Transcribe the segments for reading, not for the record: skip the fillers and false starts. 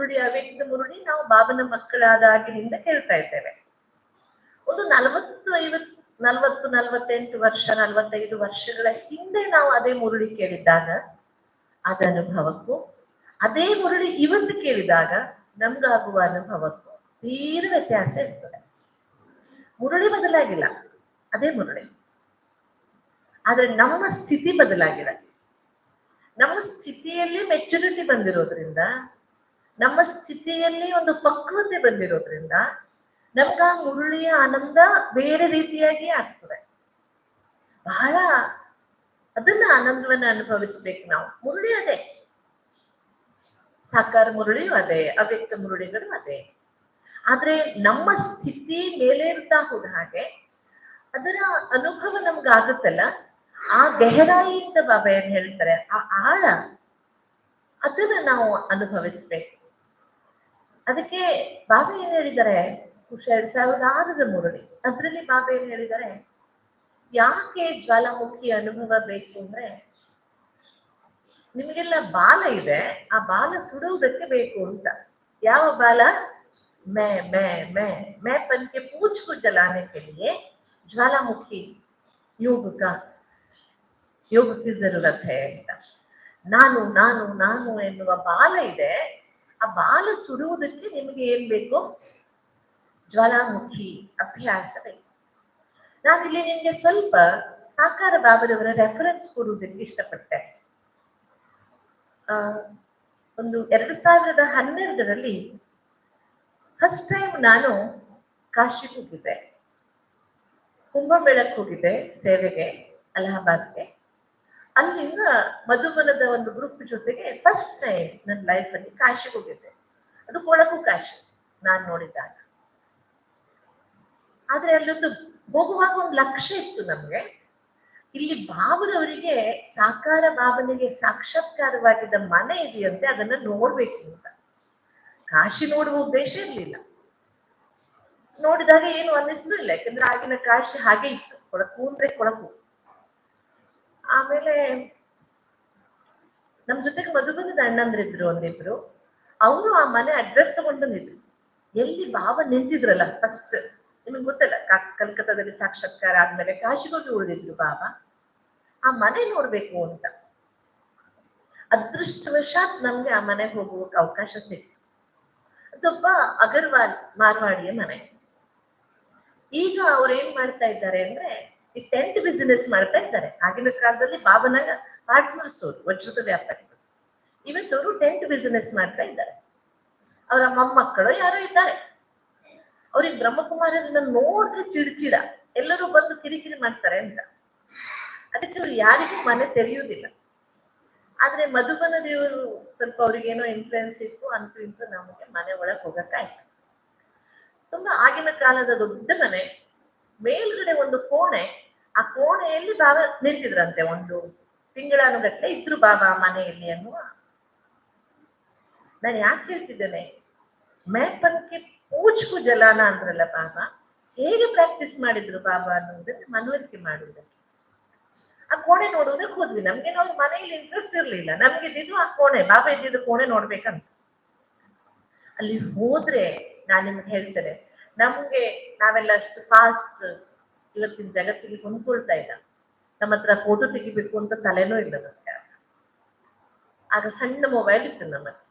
ಮುರುಳಿ, ಅವ್ಯಕ್ತ ಮುರುಳಿ ನಾವು ಬಾಬನ ಮಕ್ಕಳಾದಾಗಿನಿಂದ ಕೇಳ್ತಾ ಇದ್ದೇವೆ. ಒಂದು 48 ವರ್ಷ, 45 ವರ್ಷಗಳ ಹಿಂದೆ ನಾವು ಅದೇ ಮುರುಳಿ ಕೇಳಿದ್ದಾಗ ಅದ ಅನುಭವಕ್ಕೂ, ಅದೇ ಮುರುಳಿ ಇವತ್ತು ಕೇಳಿದಾಗ ನಮ್ಗಾಗುವ ಅನುಭವಕ್ಕೂ ತೀರ ವ್ಯತ್ಯಾಸ ಇರ್ತದೆ. ಮುರುಳಿ ಬದಲಾಗಿಲ್ಲ, ಅದೇ ಮುರುಳಿ. ಆದ್ರೆ ನಮ್ಮ ಸ್ಥಿತಿ ಬದಲಾಗಿದೆ. ನಮ್ಮ ಸ್ಥಿತಿಯಲ್ಲಿ ಮೆಚುರಿಟಿ ಬಂದಿರೋದ್ರಿಂದ, ನಮ್ಮ ಸ್ಥಿತಿಯಲ್ಲಿ ಒಂದು ಪಕ್ವತೆ ಬಂದಿರೋದ್ರಿಂದ ನಮ್ಗ ಮುರುಳಿಯ ಆನಂದ ಬೇರೆ ರೀತಿಯಾಗಿ ಆಗ್ತದೆ. ಬಹಳ ಅದನ್ನ ಆನಂದವನ್ನ ಅನುಭವಿಸ್ಬೇಕು ನಾವು. ಮುರುಳಿ ಅದೇ, ಸಾಕಾರ ಮುರುಳಿಯೂ ಅದೇ, ಅವ್ಯಕ್ತ ಮುರುಳಿಗಳು ಅದೇ. ಆದ್ರೆ ನಮ್ಮ ಸ್ಥಿತಿ ಮೇಲೇರ್ತಾ ಹೋದ ಹಾಗೆ ಅದರ ಅನುಭವ ನಮ್ಗಾಗುತ್ತಲ್ಲ, ಆ ಗೆಹರಾಯಿಯಿಂದ ಬಾಬಾ ಏನ್ ಹೇಳ್ತಾರೆ, ಆ ಆಳ ಅದನ್ನ ನಾವು ಅನುಭವಿಸ್ಬೇಕು. ಅದಕ್ಕೆ ಬಾಬಾ ಏನ್ ಹೇಳಿದ್ದಾರೆ, 2006ರ ಮುರುಳಿ, ಅದ್ರಲ್ಲಿ ಬಾಬಾ ಏನ್ ಹೇಳಿದ್ದಾರೆ, ಯಾಕೆ ಜ್ವಾಲಾಮುಖಿ ಅನುಭವ ಬೇಕು ಅಂದ್ರೆ, ನಿಮಗೆಲ್ಲ ಬಾಲ ಇದೆ, ಆ ಬಾಲ ಸುಡುವುದಕ್ಕೆ ಬೇಕು ಅಂತ. ಯಾವ ಬಾಲ? मैं मैं पन के पूछ को जलाने के लिए ज्वालामुखी योग की जरूरत है ಅಂತ. ನಾನು ನಾನು ನಾನು ಎನ್ನುವ ಬಾಲ ಇದೆ, ಆ ಬಾಲ ಸುಡುವುದಕ್ಕೆ ನಿಮಗೆ ಏನ್ ಬೇಕು? ಜ್ವಾಲಾಮುಖಿ ಅಭ್ಯಾಸ ಬೇಕು. ನಾನಿಲ್ಲಿ ನಿಮ್ಗೆ ಸ್ವಲ್ಪ ಸಾಕಾರ ಬಾಬರವರ ರೆಫರೆನ್ಸ್ ಕೊಡುವುದಕ್ಕೆ ಇಷ್ಟಪಟ್ಟೆ. ಒಂದು 2012ರಲ್ಲಿ ಫಸ್ಟ್ ಟೈಮ್ ನಾನು ಕಾಶಿಗೆ ಹೋಗಿದ್ದೆ, ಕುಂಭಮೇಳಕ್ಕೆ ಹೋಗಿದ್ದೆ ಸೇವೆಗೆ, ಅಲಹಾಬಾದ್ಗೆ. ಅಲ್ಲಿಂದ ಮಧುಬನದ ಒಂದು ಗ್ರೂಪ್ ಜೊತೆಗೆ ಫಸ್ಟ್ ಟೈಮ್ ನನ್ನ ಲೈಫಲ್ಲಿ ಕಾಶಿಗೆ ಹೋಗಿದ್ದೆ. ಅದು ಕೊಳಕು ಕಾಶಿ ನಾನು ನೋಡಿದಾಗ. ಆದ್ರೆ ಅಲ್ಲೊಂದು ಹೋಗುವಾಗ ಒಂದು ಲಕ್ಷ್ಯ ಇತ್ತು ನಮ್ಗೆ, ಇಲ್ಲಿ ಬಾಬನವರಿಗೆ ಸಾಕಾರ ಬಾಬನಿಗೆ ಸಾಕ್ಷಾತ್ಕಾರವಾಗಿದ್ದ ಮನೆ ಇದೆಯಂತೆ, ಅದನ್ನ ನೋಡ್ಬೇಕು ಅಂತ. ಕಾಶಿ ನೋಡುವ ಉದ್ದೇಶ ಇರ್ಲಿಲ್ಲ. ನೋಡಿದಾಗ ಏನು ಅನ್ನಿಸ್ಲಿಲ್ಲ, ಯಾಕಂದ್ರೆ ಆಗಿನ ಕಾಶಿ ಹಾಗೆ ಇತ್ತು, ಕೊಳಕು ಅಂದ್ರೆ ಕೊಳಕು. ಆಮೇಲೆ ನಮ್ ಜೊತೆಗೆ ಮಧುಬನದ ಅಣ್ಣಂದ್ರಿದ್ರು ಒಂದಿಬ್ರು, ಅವರು ಆ ಮನೆ ಅಡ್ರೆಸ್ ತಗೊಂಡು ಬಂದಿದ್ರು. ಎಲ್ಲಿ ಬಾಬಾ ನಿಂತಿದ್ರಲ್ಲ ಫಸ್ಟ್, ನಿಮಗೆ ಗೊತ್ತಲ್ಲ, ಕಲ್ಕತ್ತಾದಲ್ಲಿ ಸಾಕ್ಷಾತ್ಕಾರ ಆದ್ಮೇಲೆ ಕಾಶಿಗೋಗಿ ಉಳಿದಿದ್ರು ಬಾಬಾ. ಆ ಮನೆ ನೋಡ್ಬೇಕು ಅಂತ ಅದೃಷ್ಟವಶಾತ್ ನಮ್ಗೆ ಆ ಮನೆಗೆ ಹೋಗುವಕ್ಕೆ ಅವಕಾಶ ಸಿಕ್ತು. ಅದೊಬ್ಬ ಅಗರ್ವಾಲ್ ಮಾರ್ವಾಡಿಯ ಮನೆ. ಈಗ ಅವ್ರು ಏನ್ ಮಾಡ್ತಾ ಇದ್ದಾರೆ ಅಂದ್ರೆ, ಈ ಟೆಂಟ್ ಬಿಸಿನೆಸ್ ಮಾಡ್ತಾ ಇದ್ದಾರೆ. ಆಗಿನ ಕಾಲದಲ್ಲಿ ಬಾಬನ ಪಾರ್ಟ್ನರ್ಸ್ ಅವರು, ವಜ್ರದ ವ್ಯಾಪಾರಿಗಳು. ಇವತ್ತವರು ಟೆಂಟ್ ಬಿಸಿನೆಸ್ ಮಾಡ್ತಾ ಇದ್ದಾರೆ. ಅವರ ಮೊಮ್ಮಕ್ಕಳು ಯಾರೋ ಇದ್ದಾರೆ. ಅವ್ರಿಗೆ ಬ್ರಹ್ಮಕುಮಾರರನ್ನ ನೋಡಿದ್ರೆ ಚಿಡ್ಚಿಡ, ಎಲ್ಲರೂ ಬಂದು ಕಿರಿಕಿರಿ ಮಾಡ್ತಾರೆ ಅಂತ. ಅದಕ್ಕೆ ಅವ್ರು ಯಾರಿಗೂ ಮನೆ ತೆರೆಯುವುದಿಲ್ಲ. ಆದ್ರೆ ಮಧುಬನ ದೇವರು ಸ್ವಲ್ಪ ಅವ್ರಿಗೇನೋ ಇನ್ಫ್ಲುಯೆನ್ಸ್ ಇತ್ತು, ಅಂತೂ ಇಂತೂ ನಮಗೆ ಮನೆ ಒಳಗೆ ಹೋಗಕ್ಕಾಯ್ತು. ತುಂಬಾ ಆಗಿನ ಕಾಲದ ದೊಡ್ಡ ಮನೆ, ಮೇಲ್ಗಡೆ ಒಂದು ಕೋಣೆ, ಆ ಕೋಣೆಯಲ್ಲಿ ಬಾಬಾ ನಿಂತಿದ್ರಂತೆ. ಒಂದು ತಿಂಗಳಾನುಗಟ್ಟಲೆ ಇದ್ರು ಬಾಬಾ ಮನೆಯಲ್ಲಿ ಅನ್ನುವ. ನಾನು ಯಾಕೆ ಹೇಳ್ತಿದ್ದೇನೆ, ಮೇಪನ್ಗೆ ಪೂಚ್ಕು ಜಲಾನ ಅಂದ್ರಲ್ಲ ಬಾಬಾ, ಹೇಗೆ ಪ್ರಾಕ್ಟೀಸ್ ಮಾಡಿದ್ರು ಬಾಬಾ ಅನ್ನೋದನ್ನ ಮನವರಿಕೆ ಮಾಡುವುದಕ್ಕೆ. ಆ ಕೋಣೆ ನೋಡುವುದಕ್ಕೆ ಹೋದ್ವಿ. ನಮ್ಗೆ ನಾವು ಮನೆಯಲ್ಲಿ ಇಂಟ್ರೆಸ್ಟ್ ಇರ್ಲಿಲ್ಲ, ನಮ್ಗೆ ಇದ್ದಿದ್ದು ಆ ಕೋಣೆ, ಬಾಬಾ ಇದ್ದಿದ್ದು ಕೋಣೆ ನೋಡ್ಬೇಕಂತ. ಅಲ್ಲಿ ಹೋದ್ರೆ ನಾನ್ ನಿಮ್ಗೆ ಹೇಳ್ತೇನೆ, ನಮ್ಗೆ ನಾವೆಲ್ಲ ಅಷ್ಟು ಫಾಸ್ಟ್ ಇವತ್ತಿನ ಜಗತ್ತಿಗೆ ಹೊಂದ್ಕೊಳ್ತಾ ಇಲ್ಲ. ನಮ್ಮ ಹತ್ರ ಫೋಟೋ ತೆಗಿಬೇಕು ಅಂತ ತಲೆನೂ ಇಲ್ಲ ನಮ್ಗೆ. ಆಗ ಸಣ್ಣ ಮೊಬೈಲ್ ಇತ್ತು ನಮ್ಮಲ್ಲಿ.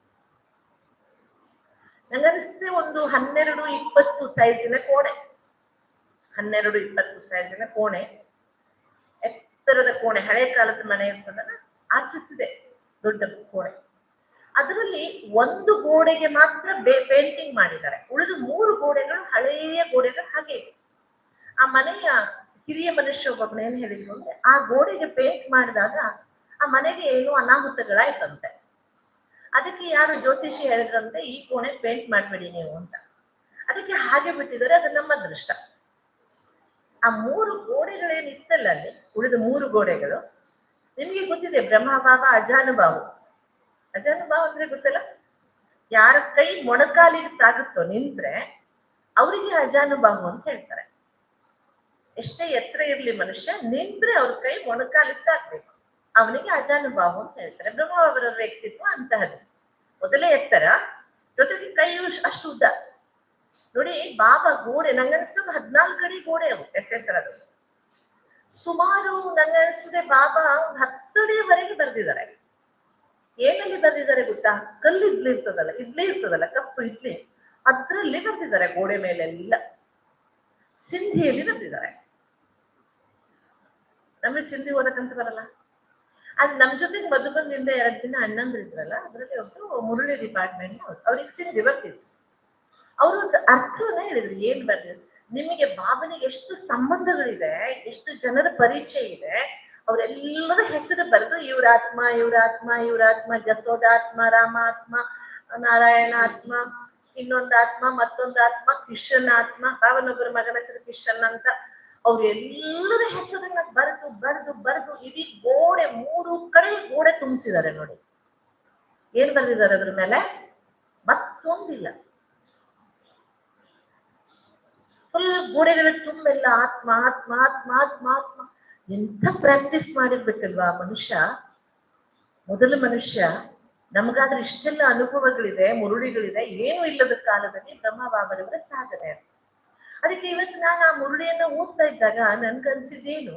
ನಂಗನ್ನಿಸ್ತೇ ಒಂದು 12-20 ಸೈಜಿನ ಕೋಣೆ, 12-20 ಸೈಜಿನ ಕೋಣೆ, ಎತ್ತರದ ಕೋಣೆ, ಹಳೆ ಕಾಲದ ಮನೆ ಇರ್ತದಲ್ಲ ಆರ್ಸಿಸಿದೆ, ದೊಡ್ಡ ಕೋಣೆ. ಅದರಲ್ಲಿ ಒಂದು ಗೋಡೆಗೆ ಮಾತ್ರ ಪೇಂಟಿಂಗ್ ಮಾಡಿದ್ದಾರೆ, ಉಳಿದು 3 ಗೋಡೆಗಳು ಹಳೆಯ ಗೋಡೆಗಳು ಹಾಗೆ ಇದೆ. ಆ ಮನೆಯ ಹಿರಿಯ ಮನುಷ್ಯ ಒಬ್ಬೊಬ್ಬನ ಏನ್ ಹೇಳಿದ್ರು ಅಂದ್ರೆ, ಆ ಗೋಡೆಗೆ ಪೇಂಟ್ ಮಾಡಿದಾಗ ಆ ಮನೆಗೆ ಏನು ಅನಾಹುತಗಳಾಯ್ತಂತೆ. ಅದಕ್ಕೆ ಯಾರು ಜ್ಯೋತಿಷಿ ಹೇಳಿದ್ರಂತೆ, ಈ ಕೋಣೆ ಪೇಂಟ್ ಮಾಡ್ಬೇಡಿ ನೀವು ಅಂತ. ಅದಕ್ಕೆ ಹಾಗೆ ಬಿಟ್ಟಿದ್ದಾರೆ. ಅದು ನಮ್ಮ ಅದೃಷ್ಟ. ಆ 3 ಗೋಡೆಗಳೇನಿತ್ತಲ್ಲ ಅಲ್ಲಿ, ಉಳಿದ 3 ಗೋಡೆಗಳು ನಿಮ್ಗೆ ಗೊತ್ತಿದೆ, ಬ್ರಹ್ಮಭಾವ ಅಜಾನುಭಾವ. ಅಜಾನುಭಾವ ಅಂದ್ರೆ ಗೊತ್ತಲ್ಲ, ಯಾರ ಕೈ ಮೊಣಕಾಲಿಗೆ ತಾಗುತ್ತೋ ನಿಂತ್ರೆ ಅವರಿಗೆ ಅಜಾನುಭಾವ ಅಂತ ಹೇಳ್ತಾರೆ. ಎಷ್ಟೇ ಎತ್ತರ ಇರ್ಲಿ ಮನುಷ್ಯ, ನಿಂತ್ರೆ ಅವ್ರ ಕೈ ಮೊಣಕಾಲಿಗೆ ತಾಗ್ಬೇಕು, ಅವನಿಗೆ ಅಜಾನುಭಾವ ಅಂತ ಹೇಳ್ತಾರೆ. ಬ್ರಹ್ಮಭಾವರ ವ್ಯಕ್ತಿತ್ವ ಅಂತಹದ್ದು. ಮೊದಲೇ ಎತ್ತರ, ಜೊತೆಗೆ ಕೈಯು ಅಷ್ಟು ಉದ್ದ. ನೋಡಿ ಬಾಬಾ ಗೋಡೆ ನಂಗನ್ಸ್ತದ 14 ಅಡಿ ಗೋಡೆ ಅವು ಎತ್ತೆತ್ತರದು. ಸುಮಾರು ನಂಗನ್ಸಿದೆ ಬಾಬಾ 10 ಅಡಿಯವರೆಗೆ ಬರ್ದಿದ್ದಾರೆ. ಏನಲ್ಲಿ ಬರ್ದಿದ್ದಾರೆ ಗೊತ್ತಾ? ಕಲ್ಲು ಇಡ್ಲಿ ಇರ್ತದಲ್ಲ ಕಪ್ಪು ಇಡ್ಲಿ, ಅದ್ರಲ್ಲಿ ಬರ್ದಿದ್ದಾರೆ ಗೋಡೆ ಮೇಲೆಲ್ಲ. ಸಿಂಧಿಯಲ್ಲಿ ಬರ್ದಿದ್ದಾರೆ. ನಮಗೆ ಸಿಂಧಿ ಓದಕ್ಕಂತ ಬರಲ್ಲ. ಅದ್ ನಮ್ ಜೊತೆಗೆ ಮಧುಬಂದಿಂದ 2 ದಿನ ಅಣ್ಣಂದ್ರು ಇದ್ರಲ್ಲ, ಅದ್ರಲ್ಲಿ ಒಬ್ರು ಮುರಳಿ ಡಿಪಾರ್ಟ್ಮೆಂಟ್ ಅವ್ರಿಗೆ ಸಿಂಧಿ ಬರ್ತಿದ್ರು. ಅವರು ಅರ್ಥವನ್ನ ಹೇಳಿದ್ರು. ಏನ್ ಬರ್ದಿದ್ರು? ನಿಮಗೆ ಬಾಬನಿಗೆ ಎಷ್ಟು ಸಂಬಂಧಗಳಿದೆ, ಎಷ್ಟು ಜನರ ಪರಿಚಯ ಇದೆ, ಅವರೆಲ್ಲರ ಹೆಸರು ಬರೆದು ಇವ್ರಾತ್ಮ ಇವ್ರಾತ್ಮ ಇವ್ರಾತ್ಮ, ಜಸೋದಾತ್ಮ, ರಾಮಾತ್ಮ, ನಾರಾಯಣಾತ್ಮ, ಇನ್ನೊಂದಾತ್ಮ, ಮತ್ತೊಂದಾತ್ಮ, ಕಿಶನ್ ಆತ್ಮ, ಬಾಬನೊಬ್ಬರ ಮಗನ ಹೆಸರು ಕಿಶನ್ ಅಂತ, ಅವ್ರೆಲ್ಲರ ಹೆಸರನ್ನ ಬರೆದು ಬರೆದು ಬರೆದು ಇಡೀ ಗೋಡೆ 3 ಕಡೆ ಗೋಡೆ ತುಂಬಿಸಿದ್ದಾರೆ. ನೋಡಿ ಏನ್ ಬರ್ದಿದ್ದಾರೆ ಅದ್ರ ಮೇಲೆ? ಮತ್ತೊಂದಿಲ್ಲ, ಫುಲ್ ಗೋಡೆಗಳ ತುಂಬೆಲ್ಲ ಆತ್ಮ ಆತ್ಮ ಆತ್ಮ ಆತ್ಮ ಆತ್ಮ. ಎಂಥ ಪ್ರಾಕ್ಟೀಸ್ ಮಾಡಿರ್ಬೇಕಲ್ವಾ ಮನುಷ್ಯ, ಮೊದಲ ಮನುಷ್ಯ. ನಮಗಾದ್ರೆ ಇಷ್ಟೆಲ್ಲ ಅನುಭವಗಳಿದೆ, ಮುರುಳಿಗಳಿದೆ, ಏನು ಇಲ್ಲದ ಕಾಲದಲ್ಲಿ ಬ್ರಹ್ಮ ಬಾಬರವರ ಸಾಧನೆ. ಅದಕ್ಕೆ ಇವತ್ತು ನಾನು ಆ ಮುರುಳಿಯನ್ನ ಓದ್ತಾ ಇದ್ದಾಗ ನನ್ಗನ್ಸಿದ್ದೇನು,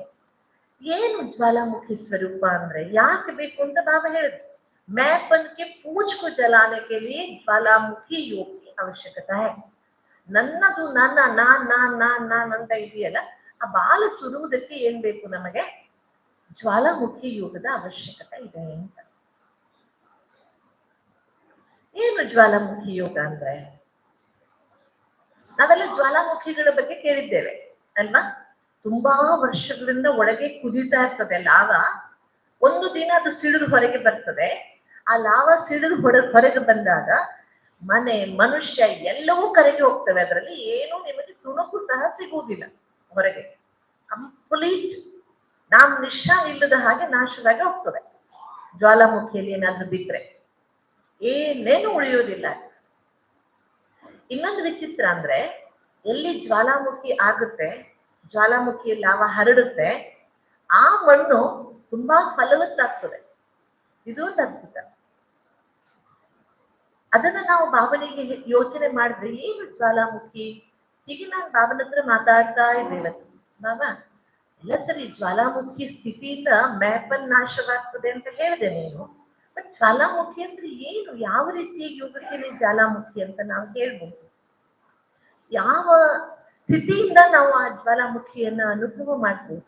ಏನು ಜ್ವಾಲಾಮುಖಿ ಸ್ವರೂಪ ಅಂದ್ರೆ ಯಾಕೆ ಬೇಕು ಅಂತ ಬಾಬಾ ಹೇಳಿದ್ರು. ಮ್ಯಾಪನ್ಗೆ ಪೂಜ್ಕು ಜಲಾನಕ್ಕೆ ಲಿಯೇ ಜ್ವಾಲಾಮುಖಿ ಯೋಗಿ ಅವಶ್ಯಕತೆ ಹೈ. ನನ್ನದು ನಾನ್ ಅಂತ ಇದೆಯಲ್ಲ, ಆ ಬಾಲ ಸುಡುವುದಕ್ಕೆ ಏನ್ ಬೇಕು? ನಮಗೆ ಜ್ವಾಲಾಮುಖಿ ಯೋಗದ ಅವಶ್ಯಕತೆ ಇದೆ ಅಂತ. ಏನು ಜ್ವಾಲಾಮುಖಿ ಯೋಗ ಅಂದ್ರೆ? ನಾವೆಲ್ಲ ಜ್ವಾಲಾಮುಖಿಗಳ ಬಗ್ಗೆ ಕೇಳಿದ್ದೇವೆ ಅಲ್ವಾ? ತುಂಬಾ ವರ್ಷಗಳಿಂದ ಒಳಗೆ ಕುದೀತಾ ಇರ್ತದೆ ಲಾವಾ. ಒಂದು ದಿನ ಅದು ಸಿಡಿದು ಹೊರಗೆ ಬರ್ತದೆ. ಆ ಲಾವಾ ಸಿಡಿದು ಹೊರಗೆ ಬಂದಾಗ ಮನೆ, ಮನುಷ್ಯ ಎಲ್ಲವೂ ಕರಗಿ ಹೋಗ್ತವೆ. ಅದರಲ್ಲಿ ಏನು ನಿಮಗೆ ತುಣುಕು ಸಹ ಸಿಗುವುದಿಲ್ಲ ಹೊರಗೆ. ಕಂಪ್ಲೀಟ್ ನಾವು ನಿಶಾ ಇಲ್ಲದ ಹಾಗೆ ನಾಶವಾಗಿ ಹೋಗ್ತದೆ. ಜ್ವಾಲಾಮುಖಿಯಲ್ಲಿ ಏನಾದ್ರೂ ಬಿದ್ರೆ ಏನೇನು ಉಳಿಯೋದಿಲ್ಲ. ಇನ್ನೊಂದು ವಿಚಿತ್ರ ಅಂದ್ರೆ, ಎಲ್ಲಿ ಜ್ವಾಲಾಮುಖಿ ಆಗುತ್ತೆ, ಜ್ವಾಲಾಮುಖಿ ಲಾವ ಹರಡುತ್ತೆ, ಆ ಮಣ್ಣು ತುಂಬಾ ಫಲವತ್ತಾಗ್ತದೆ. ಇದು ಒಂದು ಅದ್ಭುತ. ಅದನ್ನ ನಾವು ಬಾಬನಿಗೆ ಯೋಚನೆ ಮಾಡಿದ್ರೆ, ಏನು ಜ್ವಾಲಾಮುಖಿ? ಹೀಗೆ ನಾನು ಬಾಬನ ಹತ್ರ ಮಾತಾಡ್ತಾ ಇದ್ದೇವೆ. ಬಾಬಾ ಎಲ್ಲ ಸರಿ, ಜ್ವಾಲಾಮುಖಿ ಸ್ಥಿತಿಯಿಂದ ಮ್ಯಾಪಲ್ ನಾಶವಾಗ್ತದೆ ಅಂತ ಹೇಳಿದೆ ನೀನು, ಬಟ್ ಜ್ವಾಲಾಮುಖಿ ಅಂದ್ರೆ ಏನು? ಯಾವ ರೀತಿಯ ಯೋಗಕ್ಕೆ ನೀವು ಜ್ವಾಲಾಮುಖಿ ಅಂತ ನಾವು ಹೇಳ್ಬೋದು? ಯಾವ ಸ್ಥಿತಿಯಿಂದ ನಾವು ಆ ಜ್ವಾಲಾಮುಖಿಯನ್ನ ಅನುಭವ ಮಾಡ್ಬೋದು?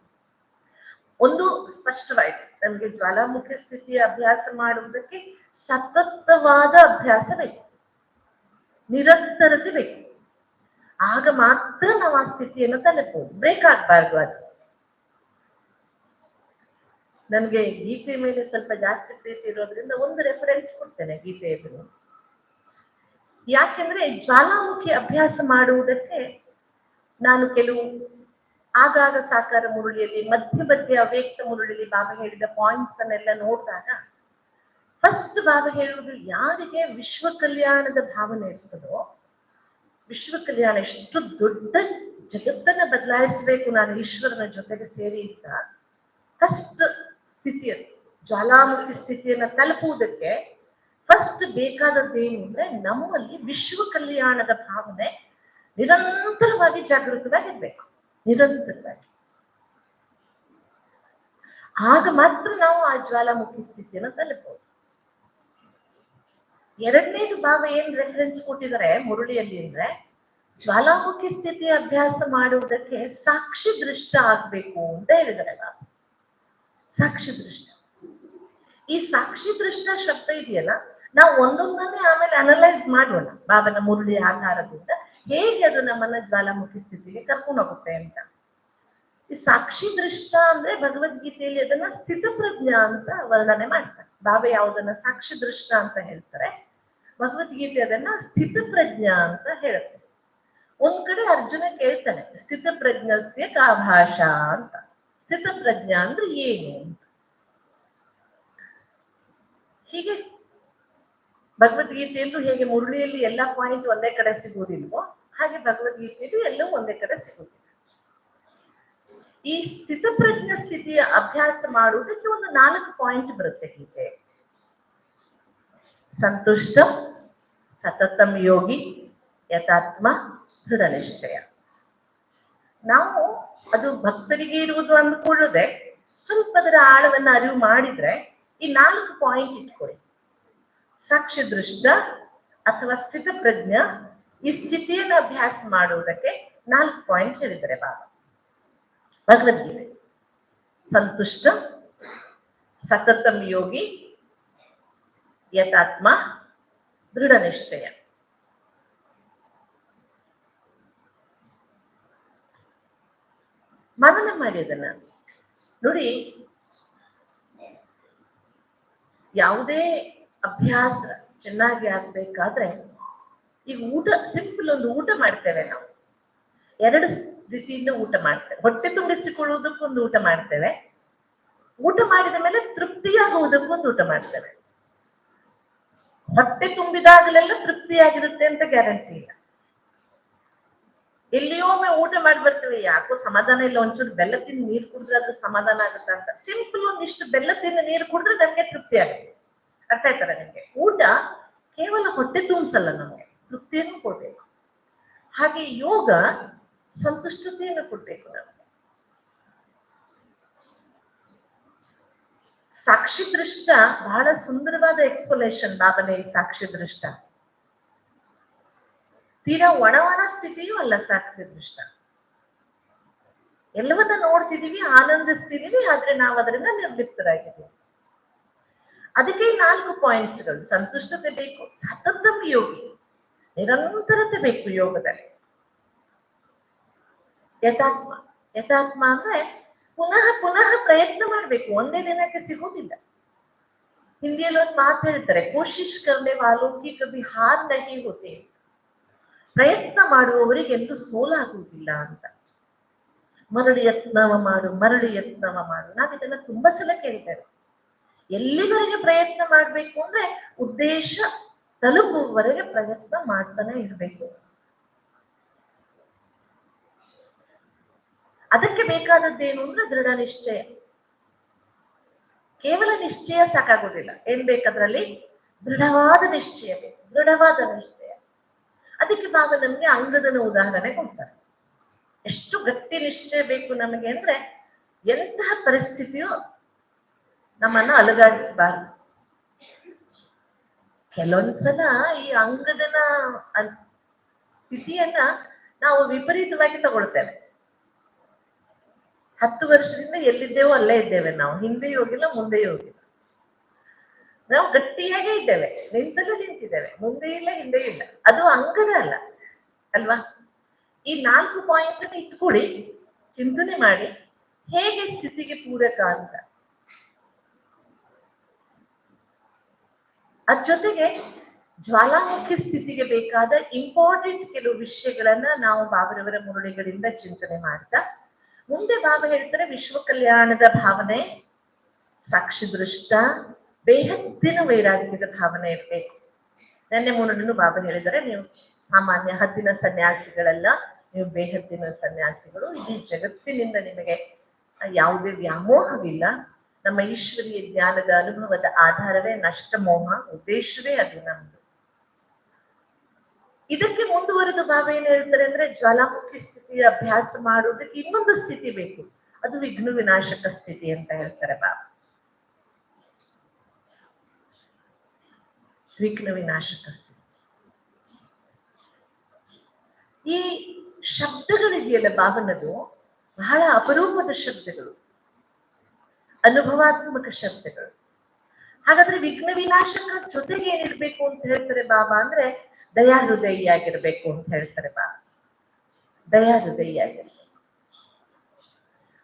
ಒಂದು ಸ್ಪಷ್ಟವಾಯ್ತು, ನಮ್ಗೆ ಜ್ವಾಲಾಮುಖಿ ಸ್ಥಿತಿಯ ಅಭ್ಯಾಸ ಮಾಡುವುದಕ್ಕೆ ಸತತವಾದ ಅಭ್ಯಾಸ ಬೇಕು, ನಿರಂತರತೆ ಬೇಕು. ಆಗ ಮಾತ್ರ ನಾವು ಆ ಸ್ಥಿತಿಯನ್ನು ತಲುಪಬಹುದು. ಬ್ರೇಕ್ ಆಗ್ಬಾರ್ದು ಅದು. ನನ್ಗೆ ಗೀತೆ ಮೇಲೆ ಸ್ವಲ್ಪ ಜಾಸ್ತಿ ಪ್ರೀತಿ ಇರೋದ್ರಿಂದ ಒಂದು ರೆಫರೆನ್ಸ್ ಕೊಡ್ತೇನೆ ಗೀತೆಯನ್ನು. ಯಾಕೆಂದ್ರೆ ಜ್ವಾಲಾಮುಖಿ ಅಭ್ಯಾಸ ಮಾಡುವುದಕ್ಕೆ ನಾನು ಕೆಲವು ಆಗಾಗ ಸಾಕಾರ ಮುರುಳಿಯಲ್ಲಿ, ಮಧ್ಯ ಅವ್ಯಕ್ತ ಮುರುಳಿಯಲ್ಲಿ ಬಾಬಾ ಹೇಳಿದ ಪಾಯಿಂಟ್ಸ್ ಅನ್ನೆಲ್ಲ ನೋಡಿದಾಗ, ಫಸ್ಟ್ ಬಾಬಾ ಹೇಳುವುದು, ಯಾರಿಗೆ ವಿಶ್ವ ಕಲ್ಯಾಣದ ಭಾವನೆ ಇರ್ತದೋ, ವಿಶ್ವ ಕಲ್ಯಾಣ ಎಷ್ಟು ದೊಡ್ಡ ಜಗತ್ತನ್ನ ಬದಲಾಯಿಸಬೇಕು ನಾನು ಈಶ್ವರನ ಜೊತೆಗೆ ಸೇರಿ ಅಂತ ಕಷ್ಟ ಸ್ಥಿತಿಯನ್ನು, ಜ್ವಾಲಾಮುಖಿ ಸ್ಥಿತಿಯನ್ನ ತಲುಪುವುದಕ್ಕೆ ಫಸ್ಟ್ ಬೇಕಾದದ್ದೇನು ಅಂದ್ರೆ, ನಮ್ಮಲ್ಲಿ ವಿಶ್ವ ಕಲ್ಯಾಣದ ಭಾವನೆ ನಿರಂತರವಾಗಿ ಜಾಗೃತವಾಗಿರ್ಬೇಕು, ನಿರಂತರವಾಗಿ. ಆಗ ಮಾತ್ರ ನಾವು ಆ ಜ್ವಾಲಾಮುಖಿ ಸ್ಥಿತಿಯನ್ನು ತಲುಪಬಹುದು. ಎರಡನೇದು ಬಾಬಾ ಏನ್ ರೆಫರೆನ್ಸ್ ಕೊಟ್ಟಿದ್ದಾರೆ ಮುರುಳಿಯಲ್ಲಿ ಅಂದ್ರೆ, ಜ್ವಾಲಾಮುಖಿ ಸ್ಥಿತಿಯ ಅಭ್ಯಾಸ ಮಾಡುವುದಕ್ಕೆ ಸಾಕ್ಷಿ ದೃಷ್ಟ ಆಗ್ಬೇಕು ಅಂತ ಹೇಳಿದ್ದಾರೆ ಬಾಬಾ. ಸಾಕ್ಷಿ ದೃಷ್ಟ. ಈ ಸಾಕ್ಷಿ ದೃಷ್ಟ ಶಬ್ದ ಇದೆಯಲ್ಲ, ನಾವು ಒಂದೊಂದನ್ನೇ ಆಮೇಲೆ ಅನಲೈಸ್ ಮಾಡೋಣ ಬಾಬನ ಮುರುಳಿಯ ಆಧಾರದಿಂದ, ಹೇಗೆ ಅದು ನಮ್ಮನ್ನ ಜ್ವಾಲಾಮುಖಿ ಸ್ಥಿತಿಗೆ ಕರ್ಕೊಂಡು ಹೋಗುತ್ತೆ ಅಂತ. ಈ ಸಾಕ್ಷಿ ದೃಷ್ಟ ಅಂದ್ರೆ ಭಗವದ್ಗೀತೆಯಲ್ಲಿ ಅದನ್ನ ಸ್ಥಿತಪ್ರಜ್ಞಾ ಅಂತ ವರ್ಣನೆ ಮಾಡ್ತಾರೆ. ಬಾಬಾ ಯಾವುದನ್ನ ಸಾಕ್ಷಿ ದೃಷ್ಟ ಅಂತ ಹೇಳ್ತಾರೆ, ಭಗವದ್ಗೀತೆ ಅದನ್ನ ಸ್ಥಿತಪ್ರಜ್ಞಾ ಅಂತ ಹೇಳುತ್ತೆ. ಒಂದ್ ಕಡೆ ಅರ್ಜುನ ಕೇಳ್ತಾನೆ, ಸ್ಥಿತಪ್ರಜ್ಞಸ್ಯ ಕಾ ಭಾಷಾ ಅಂತ. ಸ್ಥಿತಪ್ರಜ್ಞಾ ಅಂದ್ರೆ ಏನು ಅಂತ. ಹೀಗೆ ಭಗವದ್ಗೀತೆಯಲ್ಲೂ ಹೇಗೆ ಮುರುಳಿಯಲ್ಲಿ ಎಲ್ಲಾ ಪಾಯಿಂಟ್ ಒಂದೇ ಕಡೆ ಸಿಗುವುದಿಲ್ವೋ, ಹಾಗೆ ಭಗವದ್ಗೀತೆಯಲ್ಲೂ ಎಲ್ಲವೂ ಒಂದೇ ಕಡೆ ಸಿಗುವುದಿಲ್ಲ. ಈ ಸ್ಥಿತಪ್ರಜ್ಞ ಸ್ಥಿತಿಯ ಅಭ್ಯಾಸ ಮಾಡುವುದಕ್ಕೆ ಒಂದು 4 ಪಾಯಿಂಟ್ ಬರುತ್ತೆ ಗೀತೆ. ಸಂತುಷ್ಟ, ಸತತಂ ಯೋಗಿ ಯಥಾತ್ಮ ದೃಢ ನಿಶ್ಚಯ. ನಾವು ಅದು ಭಕ್ತರಿಗೆ ಇರುವುದು ಅಂದ್ಕೊಳ್ಳದೆ ಸ್ವಲ್ಪ ಅದರ ಆಳವನ್ನ ಅರಿವು ಮಾಡಿದ್ರೆ ಈ 4 ಪಾಯಿಂಟ್ ಇಟ್ಕೊಳ್ಳಿ. ಸಾಕ್ಷಿ ದೃಷ್ಟ ಅಥವಾ ಸ್ಥಿತ ಪ್ರಜ್ಞ, ಈ ಸ್ಥಿತಿಯನ್ನು ಅಭ್ಯಾಸ ಮಾಡುವುದಕ್ಕೆ 4 ಪಾಯಿಂಟ್ ಹೇಳಿದ್ದಾರೆ ಬಾಬಾ ಭಗವದ್ಗೀತೆ. ಸಂತುಷ್ಟ, ಸತತಂ ಯೋಗಿ, ಯಥಾತ್ಮ, ದೃಢ ನಿಶ್ಚಯ. ಮನನ ಮಾಡಿ ಅದನ್ನ ನೋಡಿ. ಯಾವುದೇ ಅಭ್ಯಾಸ ಚೆನ್ನಾಗಿ ಆಗ್ಬೇಕಾದ್ರೆ ಈಗ ಊಟ, ಸಿಂಪಲ್ ಒಂದು ಊಟ ಮಾಡ್ತೇವೆ ನಾವು. 2 ರೀತಿಯಿಂದ ಊಟ ಮಾಡ್ತೇವೆ. ಹೊಟ್ಟೆ ತುಂಬಿಸಿಕೊಳ್ಳುವುದಕ್ಕೊಂದು ಊಟ ಮಾಡ್ತೇವೆ, ಊಟ ಮಾಡಿದ ಮೇಲೆ ತೃಪ್ತಿಯಾಗುವುದಕ್ಕೊಂದು ಊಟ ಮಾಡ್ತೇವೆ. ಹೊಟ್ಟೆ ತುಂಬಿದಾಗಲೆಲ್ಲ ತೃಪ್ತಿಯಾಗಿರುತ್ತೆ ಅಂತ ಗ್ಯಾರಂಟಿ ಇಲ್ಲ. ಎಲ್ಲಿಯೋಮ್ಮೆ ಊಟ ಮಾಡಿ ಬರ್ತೇವೆ, ಯಾಕೋ ಸಮಾಧಾನ ಇಲ್ಲ, ಒಂಚೂರು ಬೆಲ್ಲ ತಿಂದು ನೀರು ಕುಡಿದ್ರೆ ಅದು ಸಮಾಧಾನ ಆಗುತ್ತೆ ಅಂತ. ಸಿಂಪಲ್ ಒಂದಿಷ್ಟು ಬೆಲ್ಲ ತಿಂದು ನೀರು ಕುಡಿದ್ರೆ ನಮ್ಗೆ ತೃಪ್ತಿ ಆಗುತ್ತೆ. ಅರ್ಥ ಆಯ್ತಲ್ಲ ನಿಮ್ಗೆ? ಊಟ ಕೇವಲ ಹೊಟ್ಟೆ ತುಂಬಿಸಲ್ಲ, ನಮ್ಗೆ ತೃಪ್ತಿಯನ್ನು ಕೊಡ್ಬೇಕು. ಹಾಗೆ ಯೋಗ ಸಂತುಷ್ಟತೆಯನ್ನು ಕೊಡ್ಬೇಕು ನಮ್ಗೆ. ಸಾಕ್ಷಿ ದೃಷ್ಟ ಬಹಳ ಸುಂದರವಾದ ಎಕ್ಸ್ಪ್ಲನೇಷನ್ ಬಾಬನೇ ಈ ಸಾಕ್ಷಿ ದೃಷ್ಟ. ತೀರಾ ಒಣ ಸ್ಥಿತಿಯೂ ಅಲ್ಲ ಸಾಕ್ಷಿ ದೃಷ್ಟ. ಎಲ್ಲವನ್ನ ನೋಡ್ತಿದೀವಿ, ಆನಂದಿಸ್ತಿದೀವಿ, ಆದ್ರೆ ನಾವು ಅದರಿಂದ ನಿರ್ಲಿಪ್ತರಾಗಿದ್ದೀವಿ. ಅದಕ್ಕೆ 4 ಪಾಯಿಂಟ್ಸ್ಗಳು. ಸಂತುಷ್ಟತೆ ಬೇಕು, ಸತತಂ ಯೋಗಿ, ನಿರಂತರತೆ ಬೇಕು ಯೋಗದಲ್ಲಿ. ಯಥಾತ್ಮ, ಯಥಾತ್ಮ ಅಂದ್ರೆ ಪುನಃ ಪುನಃ ಪ್ರಯತ್ನ ಮಾಡ್ಬೇಕು, ಒಂದೇ ದಿನಕ್ಕೆ ಸಿಗೋದಿಲ್ಲ. ಹಿಂದಿಯಲ್ಲಿ ಒಂದು ಮಾತು ಹೇಳ್ತಾರೆ, ಕೋಶಿಶ್ ಕರ್ನೆ ವಾಲೋಂ ಕಿ ಕಭಿ ಹಾರ್ ನಹೀ ಹೋತೆ. ಪ್ರಯತ್ನ ಮಾಡುವವರಿಗೆ ಎಂದು ಸೋಲಾಗುವುದಿಲ್ಲ ಅಂತ. ಮರಳಿ ಯತ್ನವ ಮಾಡು, ಮರಳಿ ಯತ್ನವ ಮಾಡು. ನಾನು ಇದನ್ನ ತುಂಬಾ ಸಲ ಕೇಳಿದ್ದೇನೆ. ಎಲ್ಲಿವರೆಗೆ ಪ್ರಯತ್ನ ಮಾಡ್ಬೇಕು ಅಂದ್ರೆ ಉದ್ದೇಶ ತಲುಪುವವರೆಗೆ ಪ್ರಯತ್ನ ಮಾಡ್ತಾನೆ ಇರ್ಬೇಕು. ಅದಕ್ಕೆ ಬೇಕಾದದ್ದೇನು ಅಂದ್ರೆ ದೃಢ ನಿಶ್ಚಯ. ಕೇವಲ ನಿಶ್ಚಯ ಸಾಕಾಗೋದಿಲ್ಲ, ಏನ್ ಬೇಕದ್ರಲ್ಲಿ? ದೃಢವಾದ ನಿಶ್ಚಯ ಬೇಕು, ದೃಢವಾದ ನಿಶ್ಚಯ. ಅದಕ್ಕೆ ಬಾಬಾ ನಮ್ಗೆ ಅಂಗದನ ಉದಾಹರಣೆ ಕೊಡ್ತಾರೆ. ಎಷ್ಟು ಗಟ್ಟಿ ನಿಶ್ಚಯ ಬೇಕು ನಮಗೆ ಅಂದ್ರೆ, ಎಂತಹ ಪರಿಸ್ಥಿತಿಯು ನಮ್ಮನ್ನ ಅಲುಗಾಡಿಸಬಾರ್ದು. ಕೆಲವೊಂದ್ಸಲ ಈ ಅಂಗದನ ಸ್ಥಿತಿಯನ್ನ ನಾವು ವಿಪರೀತವಾಗಿ ತಗೊಳ್ತೇವೆ. 10 ವರ್ಷದಿಂದ ಎಲ್ಲಿದ್ದೇವೋ ಅಲ್ಲೇ ಇದ್ದೇವೆ ನಾವು, ಹಿಂದೆಯೂ ಹೋಗಿಲ್ಲ ಮುಂದೆಯೂ ಹೋಗಿಲ್ಲ. ನಾವು ಗಟ್ಟಿಯಾಗೇ ಇದ್ದೇವೆ, ನಿಂತಲ್ಲೇ ನಿಂತಿದ್ದೇವೆ, ಮುಂದೆ ಇಲ್ಲ ಹಿಂದೆ ಇಲ್ಲ. ಅದು ಅಂಗದ ಅಲ್ಲ ಅಲ್ವಾ? ಈ 4 ಪಾಯಿಂಟ್ ಅನ್ನು ಇಟ್ಕೊಡಿ, ಚಿಂತನೆ ಮಾಡಿ ಹೇಗೆ ಸ್ಥಿತಿಗೆ ಪೂರಕ ಅಂತ. ಅದ್ರ ಜೊತೆಗೆ ಜ್ವಾಲಾಮುಖಿ ಸ್ಥಿತಿಗೆ ಬೇಕಾದ ಇಂಪಾರ್ಟೆಂಟ್ ಕೆಲವು ವಿಷಯಗಳನ್ನ ನಾವು ಬಾಬರವರ ಮುರುಳಿಗಳಿಂದ ಚಿಂತನೆ ಮಾಡ್ತಾ ಮುಂದೆ ಬಾಬಾ ಹೇಳ್ತಾರೆ, ವಿಶ್ವ ಕಲ್ಯಾಣದ ಭಾವನೆ, ಸಾಕ್ಷಿ ದೃಷ್ಟ, ಬೇಹದ್ದಿನ ವೈರಾಗ್ಯದ ಭಾವನೆ ಇರ್ಬೇಕು. ನೆನ್ನೆ ಮುರುಳನ್ನು ಬಾಬಾ ಹೇಳಿದರೆ, ನೀವು ಸಾಮಾನ್ಯ ಹದ್ದಿನ ಸನ್ಯಾಸಿಗಳಲ್ಲ, ನೀವು ಬೇಹದ್ದಿನ ಸನ್ಯಾಸಿಗಳು. ಈ ಜಗತ್ತಿನಿಂದ ನಿಮಗೆ ಯಾವುದೇ ವ್ಯಾಮೋಹವಿಲ್ಲ. ನಮ್ಮ ಈಶ್ವರೀಯ ಜ್ಞಾನದ ಅನುಭವದ ಆಧಾರವೇ ನಷ್ಟ ಮೋಹ, ಉದ್ದೇಶವೇ ಅದು ನಮ್ದು. ಇದಕ್ಕೆ ಮುಂದುವರೆದು ಬಾಬಾ ಏನ್ ಹೇಳ್ತಾರೆ ಅಂದ್ರೆ, ಜ್ವಾಲಾಮುಖಿ ಸ್ಥಿತಿಯ ಅಭ್ಯಾಸ ಮಾಡುವುದಕ್ಕೆ ಇನ್ನೊಂದು ಸ್ಥಿತಿ ಬೇಕು, ಅದು ವಿಘ್ನ ವಿನಾಶಕ ಸ್ಥಿತಿ ಅಂತ ಹೇಳ್ತಾರೆ ಬಾಬಾ. ವಿಘ್ನ ವಿನಾಶಕ ಸ್ಥಿತಿ. ಈ ಶಬ್ದಗಳಿದೆಯಲ್ಲ ಬಾಬನದು, ಬಹಳ ಅಪರೂಪದ ಶಬ್ದಗಳು, ಅನುಭವಾತ್ಮಕ ಶಬ್ದಗಳು. ಹಾಗಾದ್ರೆ ವಿಘ್ನ ವಿನಾಶಕ ಜೊತೆಗೆ ಏನಿರ್ಬೇಕು ಅಂತ ಹೇಳ್ತಾರೆ ಬಾಬಾ ಅಂದ್ರೆ, ದಯಾ ಹೃದಯಿಯಾಗಿರ್ಬೇಕು ಅಂತ ಹೇಳ್ತಾರೆ ಬಾಬಾ. ದಯಾ ಹೃದಯಿಯಾಗಿರ್ಬೇಕು.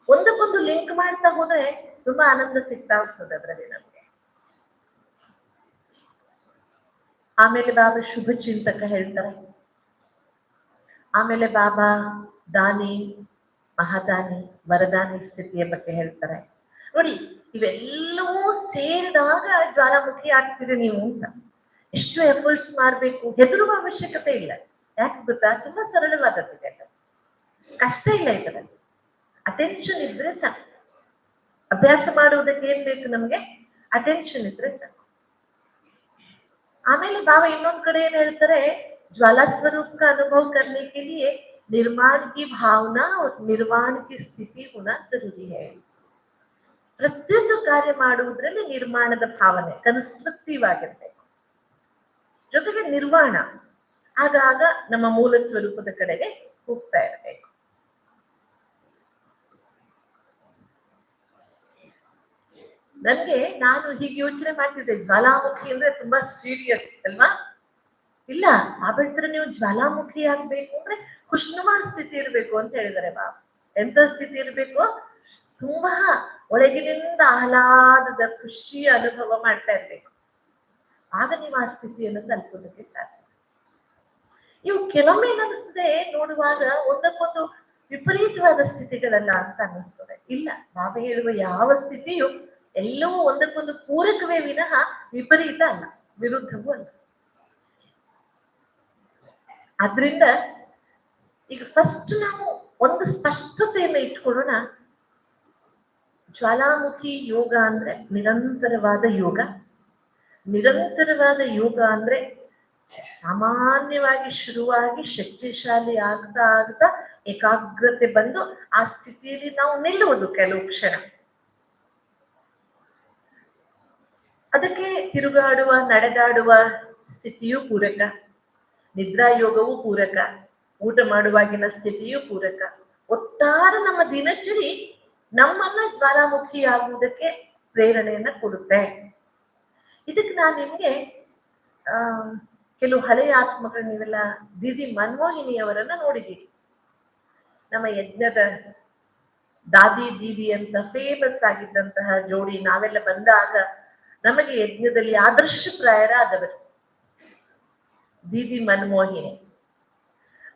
ಒಂದಕ್ಕೊಂದು ಲಿಂಕ್ ಮಾಡ್ತಾ ಹೋದ್ರೆ ತುಂಬಾ ಆನಂದ ಸಿಗ್ತಾ ಹೋಗ್ತದೆ ಅದರಲ್ಲಿ ನಮ್ಗೆ. ಆಮೇಲೆ ಬಾಬಾ ಶುಭ ಚಿಂತಕ ಹೇಳ್ತಾರೆ. ಆಮೇಲೆ ಬಾಬಾ ದಾನಿ, ಮಹಾದಾನಿ, ವರದಾನಿ ಸ್ಥಿತಿಯ ಬಗ್ಗೆ ಹೇಳ್ತಾರೆ. ನೋಡಿ, ಇವೆಲ್ಲವೂ ಸೇರಿದಾಗ ಜ್ವಾಲಾಮುಖಿ ಆಗ್ತಿದೆ ನೀವು ಅಂತ. ಎಷ್ಟು ಎಫರ್ಟ್ಸ್ ಮಾಡ್ಬೇಕು, ಹೆದರುವ ಅವಶ್ಯಕತೆ ಇಲ್ಲ. ಯಾಕೆ ಗೊತ್ತಾ? ತುಂಬಾ ಸರಳವಾದದ್ದಿದೆ, ಕಷ್ಟ ಇಲ್ಲ ಇದರಲ್ಲಿ. ಅಟೆನ್ಷನ್ ಇದ್ರೆ ಸಾಕು. ಅಭ್ಯಾಸ ಮಾಡುವುದಕ್ಕೆ ಏನ್ ಬೇಕು ನಮ್ಗೆ? ಅಟೆನ್ಷನ್ ಇದ್ರೆ ಸಾಕು. ಆಮೇಲೆ ಬಾಬಾ ಇನ್ನೊಂದ್ ಕಡೆ ಏನ್ ಹೇಳ್ತಾರೆ, ज्वाला स्वरूप का अनुभव करने के लिए निर्माण की भावना और निर्वाण की स्थिति होना जरूरी है. ಪ್ರತಿಯೊಂದು ಕಾರ್ಯ ಮಾಡುವುದರಲ್ಲಿ ನಿರ್ಮಾಣದ ಭಾವನೆ ಕನ್ಸ್ಟ್ರಕ್ಟಿವ್ ಆಗಿರ್ಬೇಕು, ಜೊತೆಗೆ ನಿರ್ವಾಣ ಆಗಾಗ ನಮ್ಮ ಮೂಲ ಸ್ವರೂಪದ ಕಡೆಗೆ ಹೋಗ್ತಾ ಇರಬೇಕು. ನಾನು ಹೀಗೆ ಯೋಚನೆ ಮಾಡ್ತಿದ್ದೆ, ಜ್ವಾಲಾಮುಖಿ ಅಂದ್ರೆ ತುಂಬಾ ಸೀರಿಯಸ್ ಅಲ್ವಾ? ಇಲ್ಲ, ಬಾಬಾ ನೀವು ಜ್ವಾಲಾಮುಖಿ ಆಗ್ಬೇಕು ಅಂದ್ರೆ ಖುಷ್ನುಮಾ ಸ್ಥಿತಿ ಇರ್ಬೇಕು ಅಂತ ಹೇಳಿದಾರೆ ಬಾಬಾ. ಎಂತ ಸ್ಥಿತಿ ಇರ್ಬೇಕು? ತುಂಬಾ ಒಳಗಿನಿಂದ ಆಹ್ಲಾದದ ಖುಷಿಯ ಅನುಭವ ಮಾಡ್ತಾ ಇರ್ಬೇಕು. ಆಗ ನೀವು ಆ ಸ್ಥಿತಿಯನ್ನು ತಲುಪೋದಕ್ಕೆ ಸಾಧ್ಯ. ಇವು ಕೆಲವೊಮ್ಮೆ ಏನಿಸ್ತದೆ ನೋಡುವಾಗ ಒಂದಕ್ಕೊಂದು ವಿಪರೀತವಾದ ಸ್ಥಿತಿಗಳಲ್ಲ ಅಂತ ಅನ್ನಿಸ್ತದೆ. ಇಲ್ಲ, ಬಾಬಾ ಹೇಳುವ ಯಾವ ಸ್ಥಿತಿಯು ಎಲ್ಲವೂ ಒಂದಕ್ಕೊಂದು ಪೂರಕವೇ ವಿನಃ ವಿಪರೀತ ಅಲ್ಲ, ವಿರುದ್ಧವೂ ಅಲ್ಲ. ಆದ್ರಿಂದ ಈಗ ಫಸ್ಟ್ ನಾವು ಒಂದು ಸ್ಪಷ್ಟತೆಯನ್ನು ಇಟ್ಕೊಳ್ಳೋಣ. ಜ್ವಾಲಾಮುಖಿ ಯೋಗ ಅಂದ್ರೆ ನಿರಂತರವಾದ ಯೋಗ. ನಿರಂತರವಾದ ಯೋಗ ಅಂದ್ರೆ ಸಾಮಾನ್ಯವಾಗಿ ಶುರುವಾಗಿ ಶಕ್ತಿಶಾಲಿ ಆಗ್ತಾ ಆಗ್ತಾ ಏಕಾಗ್ರತೆ ಬಂದು ಆ ಸ್ಥಿತಿಯಲ್ಲಿ ನಾವು ನಿಲ್ಲುವುದು ಕೆಲವು ಕ್ಷಣ. ಅದಕ್ಕೆ ತಿರುಗಾಡುವ ನಡೆದಾಡುವ ಸ್ಥಿತಿಯೂ ಪೂರಕ, ನಿದ್ರಾ ಯೋಗವೂ ಪೂರಕ, ಊಟ ಮಾಡುವಾಗಿನ ಸ್ಥಿತಿಯೂ ಪೂರಕ. ಒಟ್ಟಾರೆ ನಮ್ಮ ದಿನಚರಿ ನಮ್ಮನ್ನ ಜ್ವಾಲಾಮುಖಿ ಆಗುವುದಕ್ಕೆ ಪ್ರೇರಣೆಯನ್ನ ಕೊಡುತ್ತೆ. ಇದಕ್ಕೆ ನಾನು ನಿಮ್ಗೆ ಕೆಲವು ಹಳೆಯ ಆತ್ಮಗಳು, ನೀವೆಲ್ಲ ದೀದಿ ಮನಮೋಹಿನಿಯವರನ್ನ ನೋಡಿದ್ದೀರಿ. ನಮ್ಮ ಯಜ್ಞದ ದಾದಿ ದೀದಿ ಅಂತ ಫೇಮಸ್ ಆಗಿದ್ದಂತಹ ಜೋಡಿ. ನಾವೆಲ್ಲ ಬಂದಾಗ ನಮಗೆ ಯಜ್ಞದಲ್ಲಿ ಆದರ್ಶಪ್ರಾಯರಾದವರು ದೀದಿ ಮನಮೋಹಿನಿ.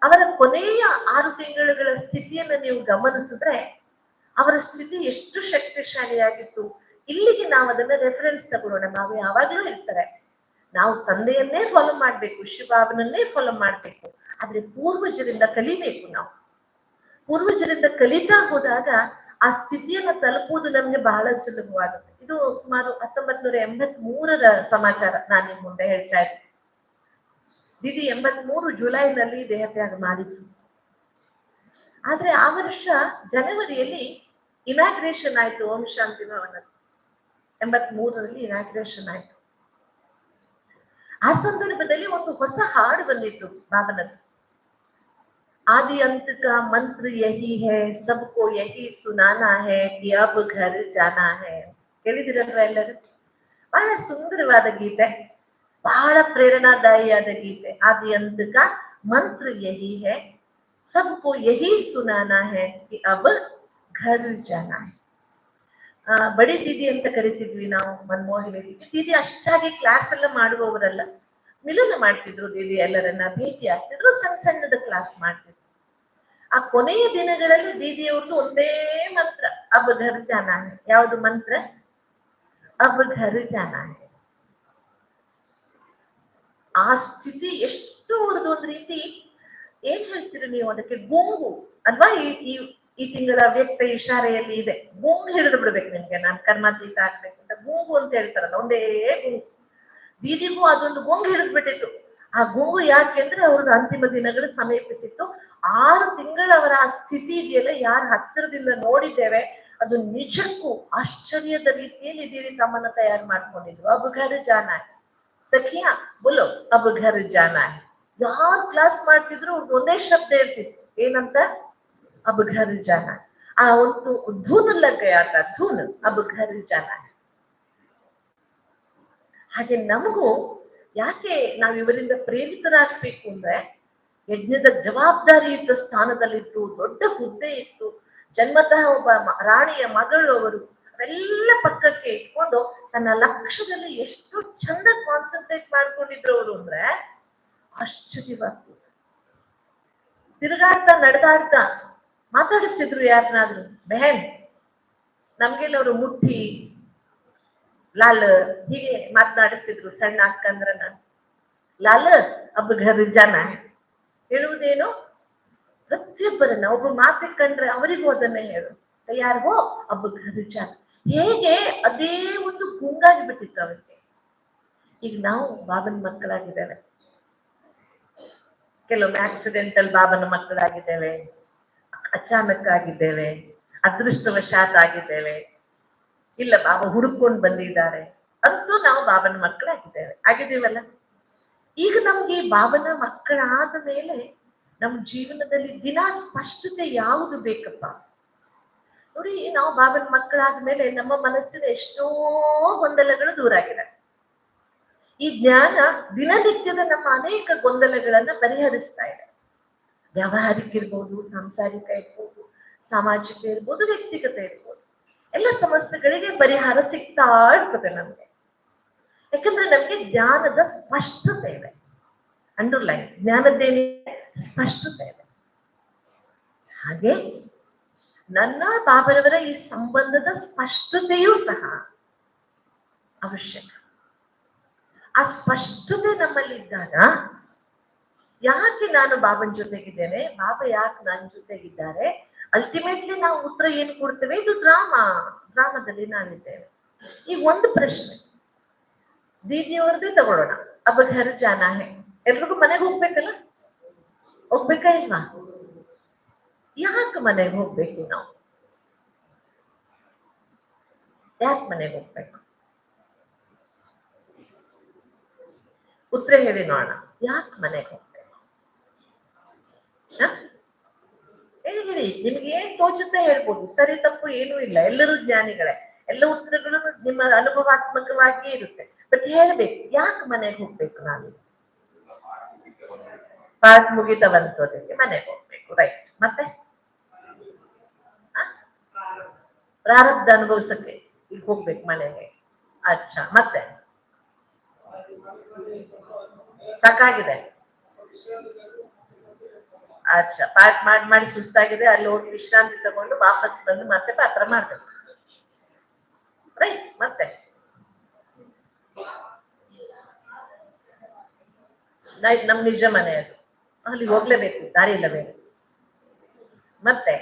ಅವರ ಕೊನೆಯ 6 ತಿಂಗಳುಗಳ ಸ್ಥಿತಿಯನ್ನು ನೀವು ಗಮನಿಸಿದ್ರೆ ಅವರ ಸ್ಥಿತಿ ಎಷ್ಟು ಶಕ್ತಿಶಾಲಿಯಾಗಿತ್ತು. ಇಲ್ಲಿಗೆ ನಾವು ಅದನ್ನ ರೆಫರೆನ್ಸ್ ತಗೊಳ್ಳೋಣ. ನಾವು ಯಾವಾಗ್ಲೂ ಹೇಳ್ತಾರೆ, ನಾವು ತಂದೆಯನ್ನೇ ಫಾಲೋ ಮಾಡ್ಬೇಕು, ಶಿವಬಾಬನನ್ನೇ ಫಾಲೋ ಮಾಡ್ಬೇಕು, ಆದ್ರೆ ಪೂರ್ವಜರಿಂದ ಕಲಿಬೇಕು. ನಾವು ಪೂರ್ವಜರಿಂದ ಕಲಿತಾ ಹೋದಾಗ ಆ ಸ್ಥಿತಿಯನ್ನ ತಲುಪುವುದು ನಮ್ಗೆ ಬಹಳ ಸುಲಭವಾಗುತ್ತೆ. ಇದು ಸುಮಾರು 1983ರ ಸಮಾಚಾರ ನಾನು ನಿಮ್ ಮುಂದೆ ಹೇಳ್ತಾ ಇದ್ದೀನಿ. ದೀದಿ 83 ಜುಲೈನಲ್ಲಿ ದೇಹತ್ಯಾಗ ಮಾಡಿದ್ರು. ಆದ್ರೆ ಆ ವರ್ಷ ಜನವರಿಯಲ್ಲಿ ಇನಾಗ್ರೇಷನ್ ಆಯ್ತು ಓಂ ಶಾಂತಿ ಭವನ. 83ರಲ್ಲಿ ಇನಾಗ್ರೇಷನ್ ಆಯ್ತು. ಆ ಸಂದರ್ಭದಲ್ಲಿ ಒಂದು ಹೊಸ ಹಾಡು ಬಂದಿತ್ತು ಬಾಬನದ್ದು. आदि अंत का मंत्र यही है, सबको यही सुनाना है कि अब घर जाना है. ಕೇಳಿದಿರಲ್ವ ಎಲ್ಲರೂ? ಬಹಳ ಸುಂದರವಾದ ಗೀತೆ, ಬಹಳ ಪ್ರೇರಣಾದಾಯಿಯಾದ ಗೀತೆ. ಆದಿ अंत का मंत्र यही है, सबको यही सुनाना है कि अब घर जाना है. ಬಡಿ ದೀದಿ ಅಂತ ಕರಿತಿದ್ವಿ ನಾವು ಮನಮೋಹಿನಿ ದೀದಿ. ದೀದಿ ಅಷ್ಟಾಗಿ ಕ್ಲಾಸ್ ಎಲ್ಲ ಮಾಡುವವರಲ್ಲ, ಮಿಲನ ಮಾಡ್ತಿದ್ರು. ದೀದಿ ಎಲ್ಲರನ್ನ ಭೇಟಿ ಆಗ್ತಿದ್ರು, ಸಣ್ಣ ಸಣ್ಣದ ಕ್ಲಾಸ್ ಮಾಡ್ತಿದ್ರು. ಆ ಕೊನೆಯ ದಿನಗಳಲ್ಲಿ ದೀದಿಯವ್ರದ್ದು ಒಂದೇ ಮಂತ್ರ, ಅಬ್ ಘರ್ ಜಾನಾ ಹೈ. ಯಾವುದು ಮಂತ್ರ? ಅಬ್ ಘರ್ ಜಾನಾ ಹೈ. ಆ ಸ್ಥಿತಿ ಎಷ್ಟು ಉಳಿದು ಒಂದ್ ರೀತಿ, ಏನ್ ಹೇಳ್ತೀರಿ ನೀವು ಅದಕ್ಕೆ? ಗುಂಗು ಅಲ್ವಾ? ಈ ತಿಂಗಳ ವ್ಯಕ್ತ ಇಶಾರೆಯಲ್ಲಿ ಇದೆ, ಗುಂಗು ಹಿಡಿದು ಬಿಡ್ಬೇಕು ನಿಮ್ಗೆ. ನಾನು ಕರ್ಮಾತೀತ ಆಗ್ಬೇಕು ಅಂತ ಗುಂಗು ಅಂತ ಹೇಳ್ತಾರಲ್ಲ, ಒಂದೇ ಗುಂಗು. ದೀದಿಗೂ ಅದೊಂದು ಗುಂಗು ಹಿಡಿದು ಬಿಟ್ಟಿತ್ತು. ಆ ಗುಂಗು ಯಾಕೆಂದ್ರೆ ಅವ್ರದ್ದು ಅಂತಿಮ ದಿನಗಳು ಸಮೀಪಿಸಿತ್ತು. 6 ತಿಂಗಳವರ ಆ ಸ್ಥಿತಿ ಇದೆಯಲ್ಲ, ಯಾರು ಹತ್ತಿರದಿಂದ ನೋಡಿದ್ದೇವೆ, ಅದು ನಿಜಕ್ಕೂ ಆಶ್ಚರ್ಯದ ರೀತಿಯಲ್ಲಿ ದೀದಿ ತಮ್ಮನ್ನ ತಯಾರು ಮಾಡ್ಕೊಂಡಿದ್ರು. ಅಬ್ ಘರ್ ಜಾನಾ ಹೈ ಸಖಿಯಾ ಬೋಲೋ, ಅಬ್ ಘರ್ ಜಾನಾ ಹೈ. ಯಾರು ಕ್ಲಾಸ್ ಮಾಡ್ತಿದ್ರು ಅವ್ರದ್ದು ಒಂದೇ ಶಬ್ದ ಇರ್ತಿತ್ತು, ಏನಂತ? ಅಬ್ ಘರ್ ಜಾನಾ ಹೈ. ಆ ಒಂದು ಧೂನ್ ಲಗ್ಗಯಾತ, ಧೂನ್, ಅಬ್ ಘರ್ ಜಾನಾ ಹೈ. ಹಾಗೆ ನಮಗೂ ಯಾಕೆ ನಾವು ಇವರಿಂದ ಪ್ರೇರಿತರಾಗಬೇಕು ಅಂದ್ರೆ, ಯಜ್ಞದ ಜವಾಬ್ದಾರಿಯುತ ಸ್ಥಾನದಲ್ಲಿತ್ತು, ದೊಡ್ಡ ಹುದ್ದೆ ಇತ್ತು, ಜನ್ಮತಃ ಒಬ್ಬ ರಾಣಿಯ ಮಗಳು ಅವರು. ಅವೆಲ್ಲ ಪಕ್ಕಕ್ಕೆ ಇಟ್ಕೊಂಡು ತನ್ನ ಲಕ್ಷ್ಯದಲ್ಲಿ ಎಷ್ಟು ಚಂದ ಕಾನ್ಸಂಟ್ರೇಟ್ ಮಾಡ್ಕೊಂಡಿದ್ರು ಅವರು ಅಂದ್ರೆ ಆಶ್ಚರ್ಯವಾಗ್ತದೆ. ತಿರುಗಾಡ್ತಾ ನಡೆದಾಡ್ತಾ ಮಾತಾಡಿಸಿದ್ರು ಯಾರನ್ನಾದ್ರೂ, ಬೆಹನ್ ನಮ್ಗೆಲ್ಲ ಅವರು ಮುಟ್ಟಿ ಲಾಲ್ ಹೀಗೆ ಮಾತನಾಡಿಸ್ತಿದ್ರು ಸಣ್ಣ ಅಕ್ಕಂದ್ರನ್ನ. ಲಾಲ್ ಅಬ್ ಘರ್ ಜಾನಾ ಹೈ ಹೇಳುವುದೇನು? ಪ್ರತಿಯೊಬ್ಬರನ್ನ ಒಬ್ಬ ಮಾತಿಗೆ ಕಂಡ್ರೆ ಅವರಿಗೂ ಅದನ್ನೇ ಹೇಳು, ಯಾರಿಗೋ ಅಬ್ ಘರ್ ಜಾನಾ. ಹೇಗೆ ಅದೇ ಒಂದು ಗುಂಗಾಗಿ ಬಿಟ್ಟಿತ್ತು ಅವರಿಗೆ. ಈಗ ನಾವು ಬಾಬನ ಮಕ್ಕಳಾಗಿದ್ದೇವೆ, ಕೆಲವೊಮ್ಮೆ ಆಕ್ಸಿಡೆಂಟಲ್ ಬಾಬನ ಮಕ್ಕಳಾಗಿದ್ದೇವೆ, ಅಚಾನಕ್ ಆಗಿದ್ದೇವೆ, ಅದೃಷ್ಟವಶಾತ್ ಆಗಿದ್ದೇವೆ, ಇಲ್ಲ ಬಾಬಾ ಹುಡುಕೊಂಡು ಬಂದಿದ್ದಾರೆ ಅಂತೂ ನಾವು ಬಾಬನ ಮಕ್ಕಳಾಗಿದ್ದೇವೆ, ಆಗಿದ್ದೀವಲ್ಲ. ಈಗ ನಮ್ಗೆ ಈ ಬಾಬನ ಮಕ್ಕಳಾದ ಮೇಲೆ ನಮ್ಮ ಜೀವನದಲ್ಲಿ ದಿನ ಸ್ಪಷ್ಟತೆ ಯಾವುದು ಬೇಕಪ್ಪ? ನೋಡಿ, ನಾವು ಬಾಬನ ಮಕ್ಕಳಾದ ಮೇಲೆ ನಮ್ಮ ಮನಸ್ಸಿನ ಎಷ್ಟೋ ಗೊಂದಲಗಳು ದೂರ ಆಗಿದೆ. ಈ ಜ್ಞಾನ ದಿನನಿತ್ಯದ ನಮ್ಮ ಅನೇಕ ಗೊಂದಲಗಳನ್ನ ಪರಿಹರಿಸ್ತಾ ಇದೆ. ವ್ಯಾವಹಾರಿಕ ಇರ್ಬೋದು, ಸಾಂಸಾರಿಕ ಇರ್ಬೋದು, ಸಾಮಾಜಿಕ ಇರ್ಬೋದು, ವ್ಯಕ್ತಿಗತ ಇರ್ಬೋದು, ಎಲ್ಲ ಸಮಸ್ಯೆಗಳಿಗೆ ಪರಿಹಾರ ಸಿಗ್ತಾ ಇರ್ತದೆ ನಮ್ಗೆ. ಯಾಕಂದ್ರೆ ನಮ್ಗೆ ಜ್ಞಾನದ ಸ್ಪಷ್ಟತೆ ಇದೆ. ಅಂಡರ್ಲೈನ್, ಜ್ಞಾನದ್ದೇನಿದೆ? ಸ್ಪಷ್ಟತೆ ಇದೆ. ಹಾಗೆ ನನ್ನ ಬಾಬರವರ ಈ ಸಂಬಂಧದ ಸ್ಪಷ್ಟತೆಯೂ ಸಹ ಅವಶ್ಯಕ. ಆ ಸ್ಪಷ್ಟತೆ ನಮ್ಮಲ್ಲಿದ್ದಾಗ ಯಾಕೆ ನಾನು ಬಾಬನ ಜೊತೆಗಿದ್ದೇನೆ, ಬಾಬಾ ಯಾಕೆ ನನ್ನ ಜೊತೆಗಿದ್ದಾರೆ, ಅಲ್ಟಿಮೇಟ್ಲಿ ನಾವು ಉತ್ತರ ಏನು ಕೊಡ್ತೇವೆ? ಇದು ಡ್ರಾಮಾದಲ್ಲಿ ನಾನಿದ್ದೇವೆ. ಈಗ ಒಂದು ಪ್ರಶ್ನೆ ದೀದಿಯವ್ರದ್ದೇ ತಗೊಳ್ಳೋಣ. ಅಬ್ಬ ಘರ ಜಾನ ಹೇ, ಎಲ್ರಿಗೂ ಮನೆಗೆ ಹೋಗ್ಬೇಕಲ್ಲ, ಹೋಗ್ಬೇಕಾ ಇಲ್ವಾ? ಯಾಕೆ ಮನೆಗೆ ಹೋಗ್ಬೇಕು ನಾವು? ಯಾಕೆ ಮನೆಗೆ ಹೋಗ್ಬೇಕು? ಉತ್ತರ ಹೇಳಿ ನೋಡೋಣ. ಯಾಕೆ ಮನೆಗೆ ಹೋಗ್ಬೇಕು? ಹೇಳಿ ಹೇಳಿ, ನಿಮ್ಗೆ ಏನ್ ತೋಚುತ್ತೆ ಹೇಳ್ಬೋದು. ಸರಿ ತಪ್ಪು ಏನೂ ಇಲ್ಲ, ಎಲ್ಲರೂ ಜ್ಞಾನಿಗಳೇ, ಎಲ್ಲ ಉತ್ತರಗಳು ನಿಮ್ಮ ಅನುಭವಾತ್ಮಕವಾಗಿ ಇರುತ್ತೆ. ಬಟ್ ಹೇಳ್ಬೇಕು, ಯಾಕೆ ಮನೆಗೆ ಹೋಗ್ಬೇಕು? ನಾನು ಪಾಠ ಮುಗಿತವಂತೋದಕ್ಕೆ ಮನೆಗೆ ಹೋಗ್ಬೇಕು, ರೈಟ್. ಮತ್ತೆ ಪ್ರಾರಬ್ಧ ಅನುಭವಿಸಕ್ಕೆ ಈಗ ಹೋಗ್ಬೇಕು ಮನೆಗೆ. ಅಚ್ಚಾ, ಮತ್ತೆ ಸಾಕಾಗಿದೆ, ಅಚ್ಚಾ, ಪಾಠ ಮಾಡಿ ಸುಸ್ತಾಗಿದೆ, ಅಲ್ಲಿ ಹೋಗಿ ವಿಶ್ರಾಂತಿ ತಗೊಂಡು ವಾಪಸ್ ಬಂದು ಮತ್ತೆ ಪಾತ್ರ ಮಾಡ್ಬೇಕು, ರೈಟ್. ಮತ್ತೆ ನಮ್ ನಿಜ ಮನೆ ಅದು, ಅಲ್ಲಿ ಹೋಗ್ಲೇಬೇಕು, ದಾರಿ ಇಲ್ಲ ಬೇರೆ. ಮತ್ತೆ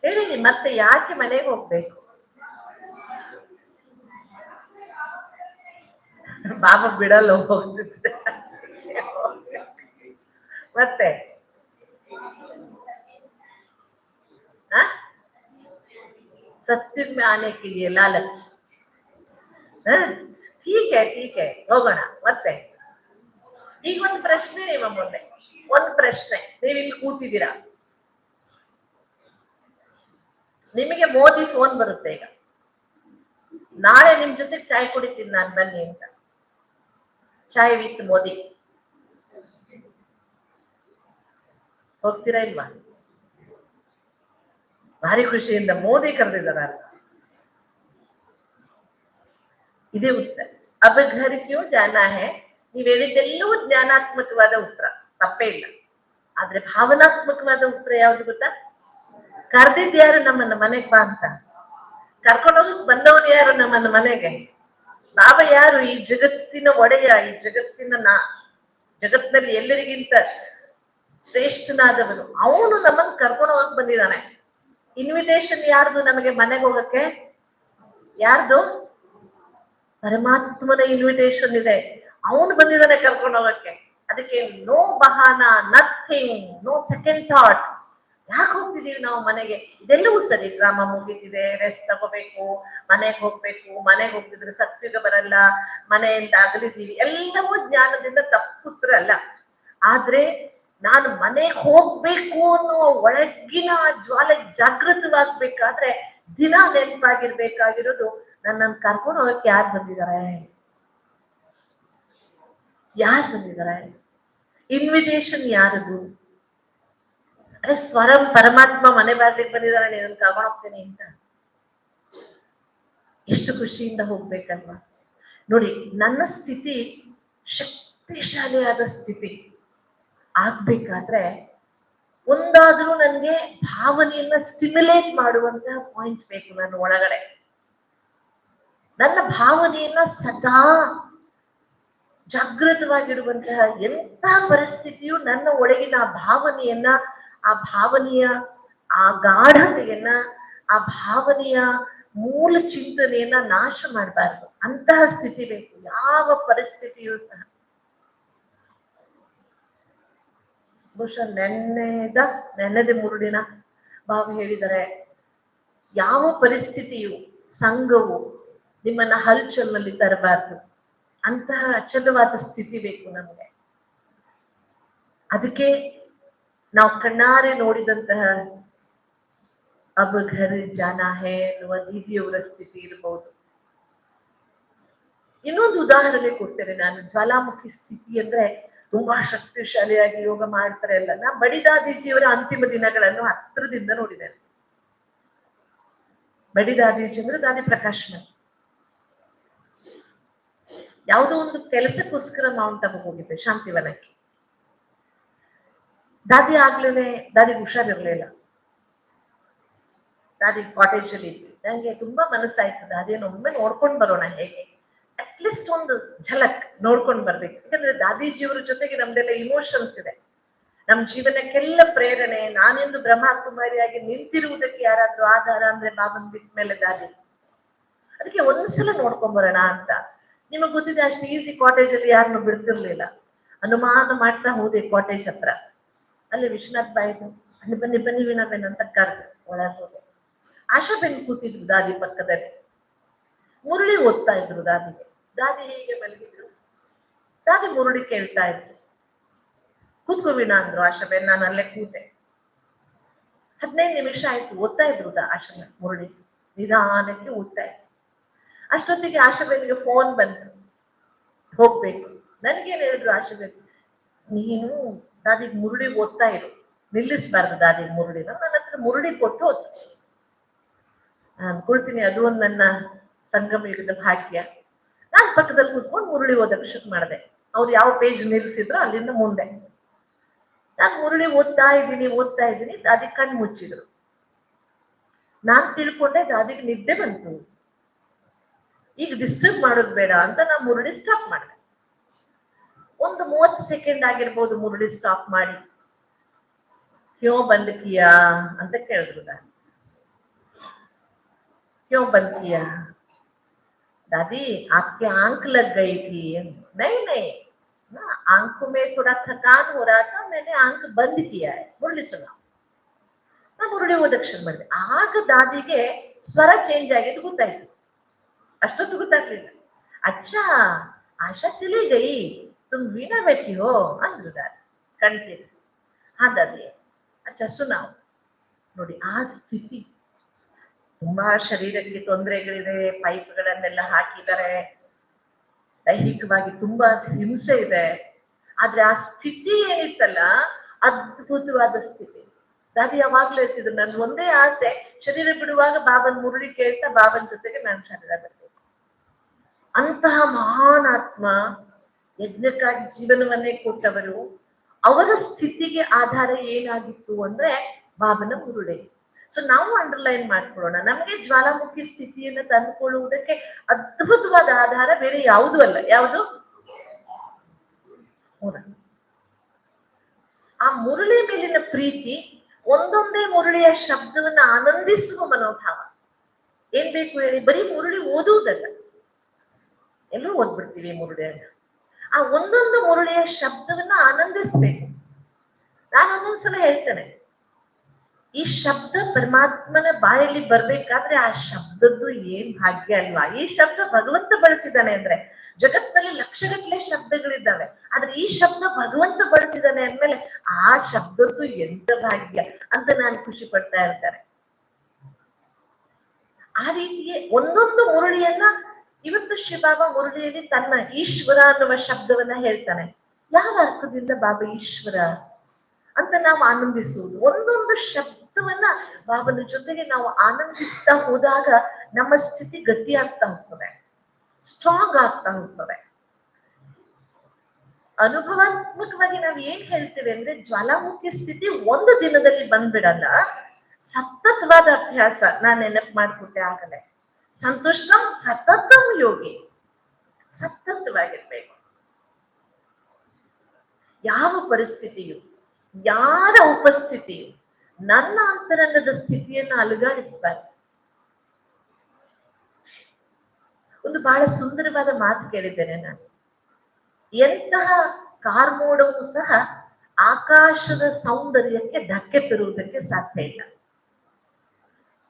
ಹೇಳಿ, ಮತ್ತೆ ಯಾಕೆ ಮನೆಗೆ ಹೋಗ್ಬೇಕು? ಬಾಬಾ ಬಿಡಲ್ಲ ಹೋಗ್ತಿದ್ದೆ. ಮತ್ತೆ सत्य में आने के लिए लालच. ठीक है, ಹೋಗೋಣ. ಮತ್ತೆ ಈಗ ಒಂದು ಪ್ರಶ್ನೆ ನಿಮ್ಮ ಮುಂದೆ, ಒಂದು ಪ್ರಶ್ನೆ. ನೀವು ಇಲ್ಲಿ ಕೂತಿದ್ದೀರಾ, ನಿಮಗೆ ಮೋದಿ ಫೋನ್ ಬರುತ್ತೆ ಈಗ, ನಾಳೆ ನಿಮ್ ಜೊತೆ ಚಾಯ್ ಕುಡಿತೀನಿ ನಾನು, ಬನ್ನಿ ಅಂತ. ಚಾಯ್ ವಿತ್ ಮೋದಿ, ಹೋಗ್ತೀರಾ ಇಲ್ವಾ? ಭಾರಿ ಖುಷಿಯಿಂದ ಮೋದಿ ಕರೆದಿದ್ದಾರ. ಇದೇ ಉತ್ತರ. ಅಬ್ ಘರ್ ಕ್ಯೂ ಜಾನಾ ಹೇ, ನೀವ್ ಹೇಳಿದ್ದೆಲ್ಲವೂ ಜ್ಞಾನಾತ್ಮಕವಾದ ಉತ್ತರ, ತಪ್ಪೇ ಇಲ್ಲ. ಆದ್ರೆ ಭಾವನಾತ್ಮಕವಾದ ಉತ್ತರ ಯಾವ್ದು ಗೊತ್ತಾ? ಕರೆದಿದ್ಯಾರು ನಮ್ಮನ್ನ ಮನೆಗೆ ಬಾ ಅಂತ? ಕರ್ಕೊಂಡೋಗಕ್ ಬಂದವನು ಯಾರು ನಮ್ಮನ್ನ ಮನೆಗೆ? ಬಾಬಾ ಯಾರು? ಈ ಜಗತ್ತಿನ ಒಡೆಯ, ಈ ಜಗತ್ತಿನಲ್ಲಿ ಎಲ್ಲರಿಗಿಂತ ಶ್ರೇಷ್ಠನಾದವನು. ಅವನು ನಮ್ಮನ್ನ ಕರ್ಕೊಂಡು ಹೋಗಕ್ ಬಂದಿದ್ದಾನೆ. ಇನ್ವಿಟೇಷನ್ ಯಾರ್ದು ನಮಗೆ ಮನೆಗೆ ಹೋಗಕ್ಕೆ? ಯಾರ್ದು? ಪರಮಾತ್ಮನ ಇನ್ವಿಟೇಷನ್ ಇದೆ. ಅವನು ಬಂದಿದ್ದಾನೆ ಕರ್ಕೊಂಡು ಹೋಗಕ್ಕೆ. ಅದಕ್ಕೆ ನೋ ಬಹಾನ, ನಥಿಂಗ್, ನೋ ಸೆಕೆಂಡ್ ಥಾಟ್. ಯಾಕೆ ಹೋಗ್ತಿದೀವಿ ನಾವು ಮನೆಗೆ? ಇದೆಲ್ಲವೂ ಸರಿ, ಡ್ರಾಮಾ ಮುಗಿತಿದೆ, ರೆಸ್ಟ್ ತಗೋಬೇಕು, ಮನೆಗೆ ಹೋಗ್ಬೇಕು, ಮನೆಗೆ ಹೋಗ್ತಿದ್ರೆ ಸತ್ಯುಗ ಬರಲ್ಲ, ಮನೆಯಿಂದ ಅಗಲಿದ್ದೀವಿ, ಎಲ್ಲವೂ ಜ್ಞಾನದಿಂದ ತಪ್ಪುತ್ರ ಅಲ್ಲ. ಆದ್ರೆ ನಾನು ಮನೆಗೆ ಹೋಗ್ಬೇಕು ಅನ್ನೋ ಒಳಗಿನ ಜ್ವಾಲೆ ಜಾಗೃತವಾಗ್ಬೇಕಾದ್ರೆ ದಿನ ನೆನಪಾಗಿರ್ಬೇಕಾಗಿರೋದು, ನನ್ನನ್ನು ಕರ್ಕೊಂಡು ಹೋಗಕ್ಕೆ ಯಾರು ಬಂದಿದ್ದಾರೆ? ಇನ್ವಿಟೇಷನ್ ಯಾರದು? ಅರೆ ಸ್ವರಂ ಪರಮಾತ್ಮ ಮನೆ ಬಾರ್ಲಿಕ್ಕೆ ಬಂದಿದ್ದಾರೆ, ನೀನು ಕರ್ಕೊಂಡು ಹೋಗ್ತೇನೆ ಅಂತ. ಎಷ್ಟು ಖುಷಿಯಿಂದ ಹೋಗ್ಬೇಕಲ್ವಾ? ನೋಡಿ, ನನ್ನ ಸ್ಥಿತಿ ಶಕ್ತಿಶಾಲಿಯಾದ ಸ್ಥಿತಿ ಆಗ್ಬೇಕಾದ್ರೆ ಒಂದಾದ್ರೂ ನನ್ಗೆ ಭಾವನೆಯನ್ನ ಸ್ಟಿಮ್ಯುಲೇಟ್ ಮಾಡುವಂತಹ ಪಾಯಿಂಟ್ ಬೇಕು ನನ್ನ ಒಳಗಡೆ. ನನ್ನ ಭಾವನೆಯನ್ನ ಸದಾ ಜಾಗೃತವಾಗಿಡುವಂತಹ ಎಂಥ ಪರಿಸ್ಥಿತಿಯು ನನ್ನ ಒಳಗಿನ ಆ ಭಾವನೆಯ ಆ ಗಾಢತೆಯನ್ನ, ಆ ಭಾವನೆಯ ಮೂಲ ಚಿಂತನೆಯನ್ನ ನಾಶ ಮಾಡಬಾರ್ದು. ಅಂತಹ ಸ್ಥಿತಿ ಬೇಕು ಯಾವ ಪರಿಸ್ಥಿತಿಯೂ ಸಹ. ಬಹುಶಃ ನೆನ್ನೆದೆ ಮುರುಳಿನ ಬಾಬು ಹೇಳಿದರೆ, ಯಾವ ಪರಿಸ್ಥಿತಿಯು ಸಂಘವು ನಿಮ್ಮನ್ನ ಹಲ್ಚಲ್ನಲ್ಲಿ ತರಬಾರ್ದು. ಅಂತಹ ಅಚಲವಾದ ಸ್ಥಿತಿ ಬೇಕು ನಮಗೆ. ಅದಕ್ಕೆ ನಾವು ಕಣ್ಣಾರೆ ನೋಡಿದಂತಹ ಅಬ್ ಘರ್ ಜಾನಾ ಹೇ ಎನ್ನುವ ದೀದಿಯವರ ಸ್ಥಿತಿ ಇರಬಹುದು. ಇನ್ನೊಂದು ಉದಾಹರಣೆ ಕೊಡ್ತೇನೆ ನಾನು. ಜ್ವಾಲಾಮುಖಿ ಸ್ಥಿತಿ ಅಂದ್ರೆ ತುಂಬಾ ಶಕ್ತಿಶಾಲಿಯಾಗಿ ಯೋಗ ಮಾಡ್ತಾರೆ ಅಲ್ಲ. ನಾ ಬಡಿದಾದೀಜಿಯವರ ಅಂತಿಮ ದಿನಗಳನ್ನು ಹತ್ತಿರದಿಂದ ನೋಡಿದ್ದೇನೆ. ಬಡಿದಾದೀಜಿ ಅಂದ್ರೆ ದಾದಿ ಪ್ರಕಾಶ್ನ ಯಾವುದೋ ಒಂದು ಕೆಲಸಕ್ಕೋಸ್ಕರ ಮೌಂಟ್ ಅಬ್ ಹೋಗಿದ್ದೆ, ಶಾಂತಿವನಕ್ಕೆ. ದಾದಿ ಆಗ್ಲೇನೆ ದಾದಿಗೆ ಹುಷಾರಿರ್ಲಿಲ್ಲ. ದಾದಿ ಕಾಟೇಜ್ ಅಲ್ಲಿ ಇದ್ವಿ. ನಂಗೆ ತುಂಬಾ ಮನಸ್ಸಾಯ್ತು, ದಾದಿಯನ್ನು ಒಮ್ಮೆ ನೋಡ್ಕೊಂಡು ಬರೋಣ, ಹೇಗೆ ಅಟ್ಲೀಸ್ಟ್ ಒಂದು ಝಲಕ್ ನೋಡ್ಕೊಂಡು ಬರ್ಬೇಕು. ಯಾಕಂದ್ರೆ ದಾದೀಜಿಯವ್ರ ಜೊತೆಗೆ ನಮ್ದೆಲ್ಲ ಇಮೋಷನ್ಸ್ ಇದೆ. ನಮ್ ಜೀವನಕ್ಕೆಲ್ಲ ಪ್ರೇರಣೆ. ನಾನೆಂದು ಬ್ರಹ್ಮಕುಮಾರಿಯಾಗಿ ನಿಂತಿರುವುದಕ್ಕೆ ಯಾರಾದ್ರೂ ಆಧಾರ ಅಂದ್ರೆ ಬಾಬನ್ ಬಿಟ್ಟ ಮೇಲೆ ದಾದಿ. ಅದಕ್ಕೆ ಒಂದ್ಸಲ ನೋಡ್ಕೊಂಡ್ ಬರೋಣ ಅಂತ. ನಿಮಗ್ ಗೊತ್ತಿದೆ, ಅಷ್ಟು ಈಸಿ ಕಾಟೇಜ್ ಅಲ್ಲಿ ಯಾರನ್ನು ಬಿಡ್ತಿರ್ಲಿಲ್ಲ. ಅನುಮಾನ ಮಾಡ್ತಾ ಹೋದೆ ಕಾಟೇಜ್ ಹತ್ರ. ಅಲ್ಲಿ ವಿಶ್ವನಾಥ್ ಬಾಯಿದು, ಅಲ್ಲಿ ಬನ್ನಿ ಬನ್ನಿ ವೀಣಾಬೆನ್ ಅಂತ ಕರೆದು ಒಳಗೆ ಹೋದೆ. ಆಶಾ ಬೆನ್ ಕೂತಿದ್ರು ದಾದಿ ಪಕ್ಕದಲ್ಲಿ. ಮುರುಳಿ ಓದ್ತಾ ಇದ್ರು ದಾದಿಗೆ. ದಾದಿ ಹೀಗೆ ಮಲಗಿದ್ರು. ದಾದಿ ಮುರುಳಿ ಕೇಳ್ತಾ ಇದ್ರು. ಕೂತ್ಕೋ ವೀಣಾ ಅಂದ್ರು ಆಶಾಬೆನ್. ನಾನು ಅಲ್ಲೇ ಕೂತೆ. 15 ನಿಮಿಷ ಆಯ್ತು ಓದ್ತಾ ಇದ್ರು ಆಶಾಬೆನ್. ಮುರುಳಿ ನಿಧಾನಕ್ಕೆ ಓದ್ತಾ ಇದ್ರು. ಅಷ್ಟೊತ್ತಿಗೆ ಆಶಾಬೆನ್ಗೆ ಫೋನ್ ಬಂತು, ಹೋಗ್ಬೇಕು. ನನ್ಗೇನ್ ಹೇಳಿದ್ರು ಆಶಾಬೆನ್, ನೀನು ದಾದಿಗೆ ಮುರುಳಿ ಓದ್ತಾ ಇರು, ನಿಲ್ಲಿಸ್ಬಾರ್ದು ದಾದಿಗೆ ಮುರುಳಿನ. ನನ್ನ ಹತ್ರ ಮುರುಳಿ ಕೊಟ್ಟು ಓದ್. ಅನ್ಕೊಳ್ತೀನಿ ಅದು ಒಂದು ನನ್ನ ಸಂಗಮ ಯುಗದ ಭಾಗ್ಯ. ನಾನು ಪಕ್ಕದಲ್ಲಿ ಕೂತ್ಕೊಂಡು ಮುರುಳಿ ಓದಕ್ಕೆ ಶುರು ಮಾಡಿದೆ. ಅವ್ರು ಯಾವ ಪೇಜ್ ನಿಲ್ಸಿದ್ರು ಅಲ್ಲಿಂದ ಮುಂದೆ ನಾನು ಮುರುಳಿ ಓದ್ತಾ ಇದ್ದೀನಿ. ದಾದಿ ಕಣ್ಣು ಮುಚ್ಚಿದ್ರು. ನಾನ್ ತಿಳ್ಕೊಂಡೆ ದಾದಿಗೆ ನಿದ್ದೆ ಬಂತು, ಈಗ ಡಿಸ್ಟರ್ಬ್ ಮಾಡೋದು ಬೇಡ ಅಂತ ನಾ ಮುರುಳಿ ಸ್ಟಾಪ್ ಮಾಡಿದೆ. ಒಂದು 30 ಸೆಕೆಂಡ್ ಆಗಿರ್ಬೋದು ಮುರುಳಿ ಸ್ಟಾಪ್ ಮಾಡಿ. ಕ್ಯೋ ಬಂದ್ ಕಿಯಾ ಅಂತ ಕೇಳಿದ್ರು ನಾನು. क्यों बंद किया? दादी आपके आंख लग गई थी। नहीं ना, आंखों में थोड़ा थकान हो रहा था, मैंने आंख बंद किया है। मुरली सुना. ನಾನು ಮುರುಳಿ ಓದಕ್ಕೆ ಶುರು ಮಾಡಿದೆ. ಆಗ ದಾದಿಗೆ ಸ್ವರ ಚೇಂಜ್ ಆಗಿದ್ದು ಗೊತ್ತಾಯ್ತು. ಅಷ್ಟೊತ್ತು ಗೊತ್ತಾಗ್ಲಿಲ್ಲ. ಅಚ್ಚಾ ಆಶಾ ಚಲಿ ಗೈ, ತುಮ್ ವೀಣಾ बैठी हो ಅಂದ್ರು ದಾದಿ ಕಣ್ತಿರಿಸಿ. ಹಾ ದಾದಿ, ಅಚ್ಚಾ ಸುನಾವ್. ನೋಡಿ ಆ ಸ್ಥಿತಿ. ತುಂಬಾ ಶರೀರಕ್ಕೆ ತೊಂದರೆಗಳಿದೆ, ಪೈಪ್ಗಳನ್ನೆಲ್ಲ ಹಾಕಿದ್ದಾರೆ, ದೈಹಿಕವಾಗಿ ತುಂಬಾ ಹಿಂಸೆ ಇದೆ. ಆದ್ರೆ ಆ ಸ್ಥಿತಿ ಏನಿತ್ತಲ್ಲ, ಅದ್ಭುತವಾದ ಸ್ಥಿತಿ. ದಾದಿ ಯಾವಾಗ್ಲೂ ಹೇಳ್ತಿದ್ರು, ನನ್ ಒಂದೇ ಆಸೆ, ಶರೀರ ಬಿಡುವಾಗ ಬಾಬನ್ ಮುರುಳಿ ಕೇಳ್ತಾ ಬಾಬನ್ ಜೊತೆಗೆ ನಾನು ಶರೀರ ಬಿಡ್ಬೇಕು. ಅಂತಹ ಮಹಾನ್ ಆತ್ಮ, ಯಜ್ಞಕ್ಕಾಗಿ ಜೀವನವನ್ನೇ ಕೊಟ್ಟವರು. ಅವರ ಸ್ಥಿತಿಗೆ ಆಧಾರ ಏನಾಗಿತ್ತು ಅಂದ್ರೆ ಬಾಬನ ಮುರುಳಿ. ಸೊ ನಾವು ಅಂಡರ್ಲೈನ್ ಮಾಡ್ಕೊಳ್ಳೋಣ, ನಮ್ಗೆ ಜ್ವಾಲಾಮುಖಿ ಸ್ಥಿತಿಯನ್ನು ತಂದುಕೊಳ್ಳುವುದಕ್ಕೆ ಅದ್ಭುತವಾದ ಆಧಾರ ಬೇರೆ ಯಾವುದೂ ಅಲ್ಲ. ಯಾವುದು? ಆ ಮುರುಳಿ ಮೇಲಿನ ಪ್ರೀತಿ, ಒಂದೊಂದೇ ಮುರುಳಿಯ ಶಬ್ದವನ್ನ ಆನಂದಿಸುವ ಮನೋಭಾವ. ಏನ್ ಬೇಕು ಹೇಳಿ? ಬರೀ ಮುರುಳಿ ಓದುವುದಲ್ಲ, ಎಲ್ಲರೂ ಓದ್ಬಿಡ್ತೀವಿ ಮುರುಳಿಯನ್ನ. ಆ ಒಂದೊಂದು ಮುರುಳಿಯ ಶಬ್ದವನ್ನ ಆನಂದಿಸ್ಬೇಕು. ನಾನು ಒಂದೊಂದ್ಸಲ ಹೇಳ್ತೇನೆ, ಈ ಶಬ್ದ ಪರಮಾತ್ಮನ ಬಾಯಲ್ಲಿ ಬರ್ಬೇಕಾದ್ರೆ ಆ ಶಬ್ದದ್ದು ಏನ್ ಭಾಗ್ಯ ಅಲ್ವಾ? ಈ ಶಬ್ದ ಭಗವಂತ ಬಳಸಿದಾನೆ ಅಂದ್ರೆ, ಜಗತ್ತಿನಲ್ಲಿ ಲಕ್ಷಗಟ್ಟಲೆ ಶಬ್ದಗಳಿದ್ದಾವೆ, ಆದ್ರೆ ಈ ಶಬ್ದ ಭಗವಂತ ಬಳಸಿದಾನೆ ಅಂದ್ಮೇಲೆ ಆ ಶಬ್ದದ್ದು ಎಂತ ಭಾಗ್ಯ ಅಂತ ನಾನು ಖುಷಿ ಪಡ್ತಾ ಇರ್ತಾರೆ. ಆ ರೀತಿಯೇ ಒಂದೊಂದು ಮುರುಳಿಯನ್ನ, ಇವತ್ತು ಶಿವಬಾಬಾ ಮುರುಳಿಯಲ್ಲಿ ತನ್ನ ಈಶ್ವರ ಅನ್ನುವ ಶಬ್ದವನ್ನ ಹೇಳ್ತಾನೆ. ಯಾವ ಅರ್ಥದಿಂದ ಬಾಬಾ ಈಶ್ವರ ಅಂತ ನಾವು ಆನಂದಿಸುವುದು. ಒಂದೊಂದು ಶಬ್ದವನ್ನ ಬಾಬನ ಜೊತೆಗೆ ನಾವು ಆನಂದಿಸ್ತಾ ಹೋದಾಗ ನಮ್ಮ ಸ್ಥಿತಿ ಗಟ್ಟಿ ಆಗ್ತಾ ಹೋಗ್ತದೆ, ಸ್ಟ್ರಾಂಗ್ ಆಗ್ತಾ ಹೋಗ್ತದೆ. ಅನುಭವಾತ್ಮಕವಾಗಿ ನಾವು ಏನ್ ಹೇಳ್ತೇವೆ ಅಂದ್ರೆ, ಜ್ವಾಲಾಮುಖಿ ಸ್ಥಿತಿ ಒಂದು ದಿನದಲ್ಲಿ ಬಂದ್ಬಿಡಲ್ಲ, ಸತತವಾದ ಅಭ್ಯಾಸ. ನಾನು ನೆನಪು ಮಾಡ್ಕೊಟ್ಟೆ ಆಗಲೇ, ಸಂತುಷ್ಟಂ ಸತತಂ ಯೋಗಿ, ಸತತವಾಗಿರ್ಬೇಕು. ಯಾವ ಪರಿಸ್ಥಿತಿಯು, ಯಾರ ಉಪಸ್ಥಿತಿಯು ನನ್ನ ಅಂತರಂಗದ ಸ್ಥಿತಿಯನ್ನ ಅಲುಗಾಡಿಸ್ಬಾರ್ದು. ಒಂದು ಬಹಳ ಸುಂದರವಾದ ಮಾತು ಕೇಳಿದ್ದೇನೆ ನಾನು. ಎಂತಹ ಕಾರ್ಮೋಡವೂ ಸಹ ಆಕಾಶದ ಸೌಂದರ್ಯಕ್ಕೆ ಧಕ್ಕೆ ತರುವುದಕ್ಕೆ ಸಾಧ್ಯ ಇಲ್ಲ.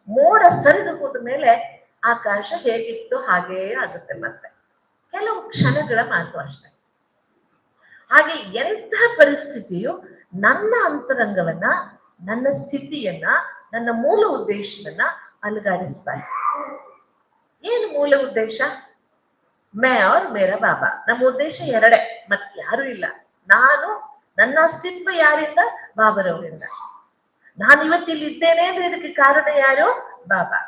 ಮೋಡ ಸರಿದು ಹೋದ ಮೇಲೆ ಆಕಾಶ ಹೇಗಿತ್ತು ಹಾಗೇ ಆಗುತ್ತೆ. ಮತ್ತೆ ಕೆಲವು ಕ್ಷಣಗಳ ಮಾತು ಅಷ್ಟೆ. ಹಾಗೆ ಎಂತಹ ಪರಿಸ್ಥಿತಿಯು ನನ್ನ ಅಂತರಂಗವನ್ನ, ನನ್ನ ಸ್ಥಿತಿಯನ್ನ, ನನ್ನ ಮೂಲ ಉದ್ದೇಶವನ್ನ ಅಲುಗಾಡಿಸ್ತಾರೆ. ಏನು ಮೂಲ ಉದ್ದೇಶ? ಮೇ ಔರ್ ಮೇರಾ ಬಾಬಾ. ನಮ್ಮ ಉದ್ದೇಶ ಎರಡೇ, ಮತ್ತೆ ಯಾರು ಇಲ್ಲ. ನಾನು, ನನ್ನ ಅಸ್ತಿತ್ವ ಯಾರಿಂದ? ಬಾಬರವರಿಂದ. ನಾನು ಇವತ್ತಿಲ್ಲಿ ಇದ್ದೇನೆ ಅಂದ್ರೆ ಇದಕ್ಕೆ ಕಾರಣ ಯಾರು? ಬಾಬಾ.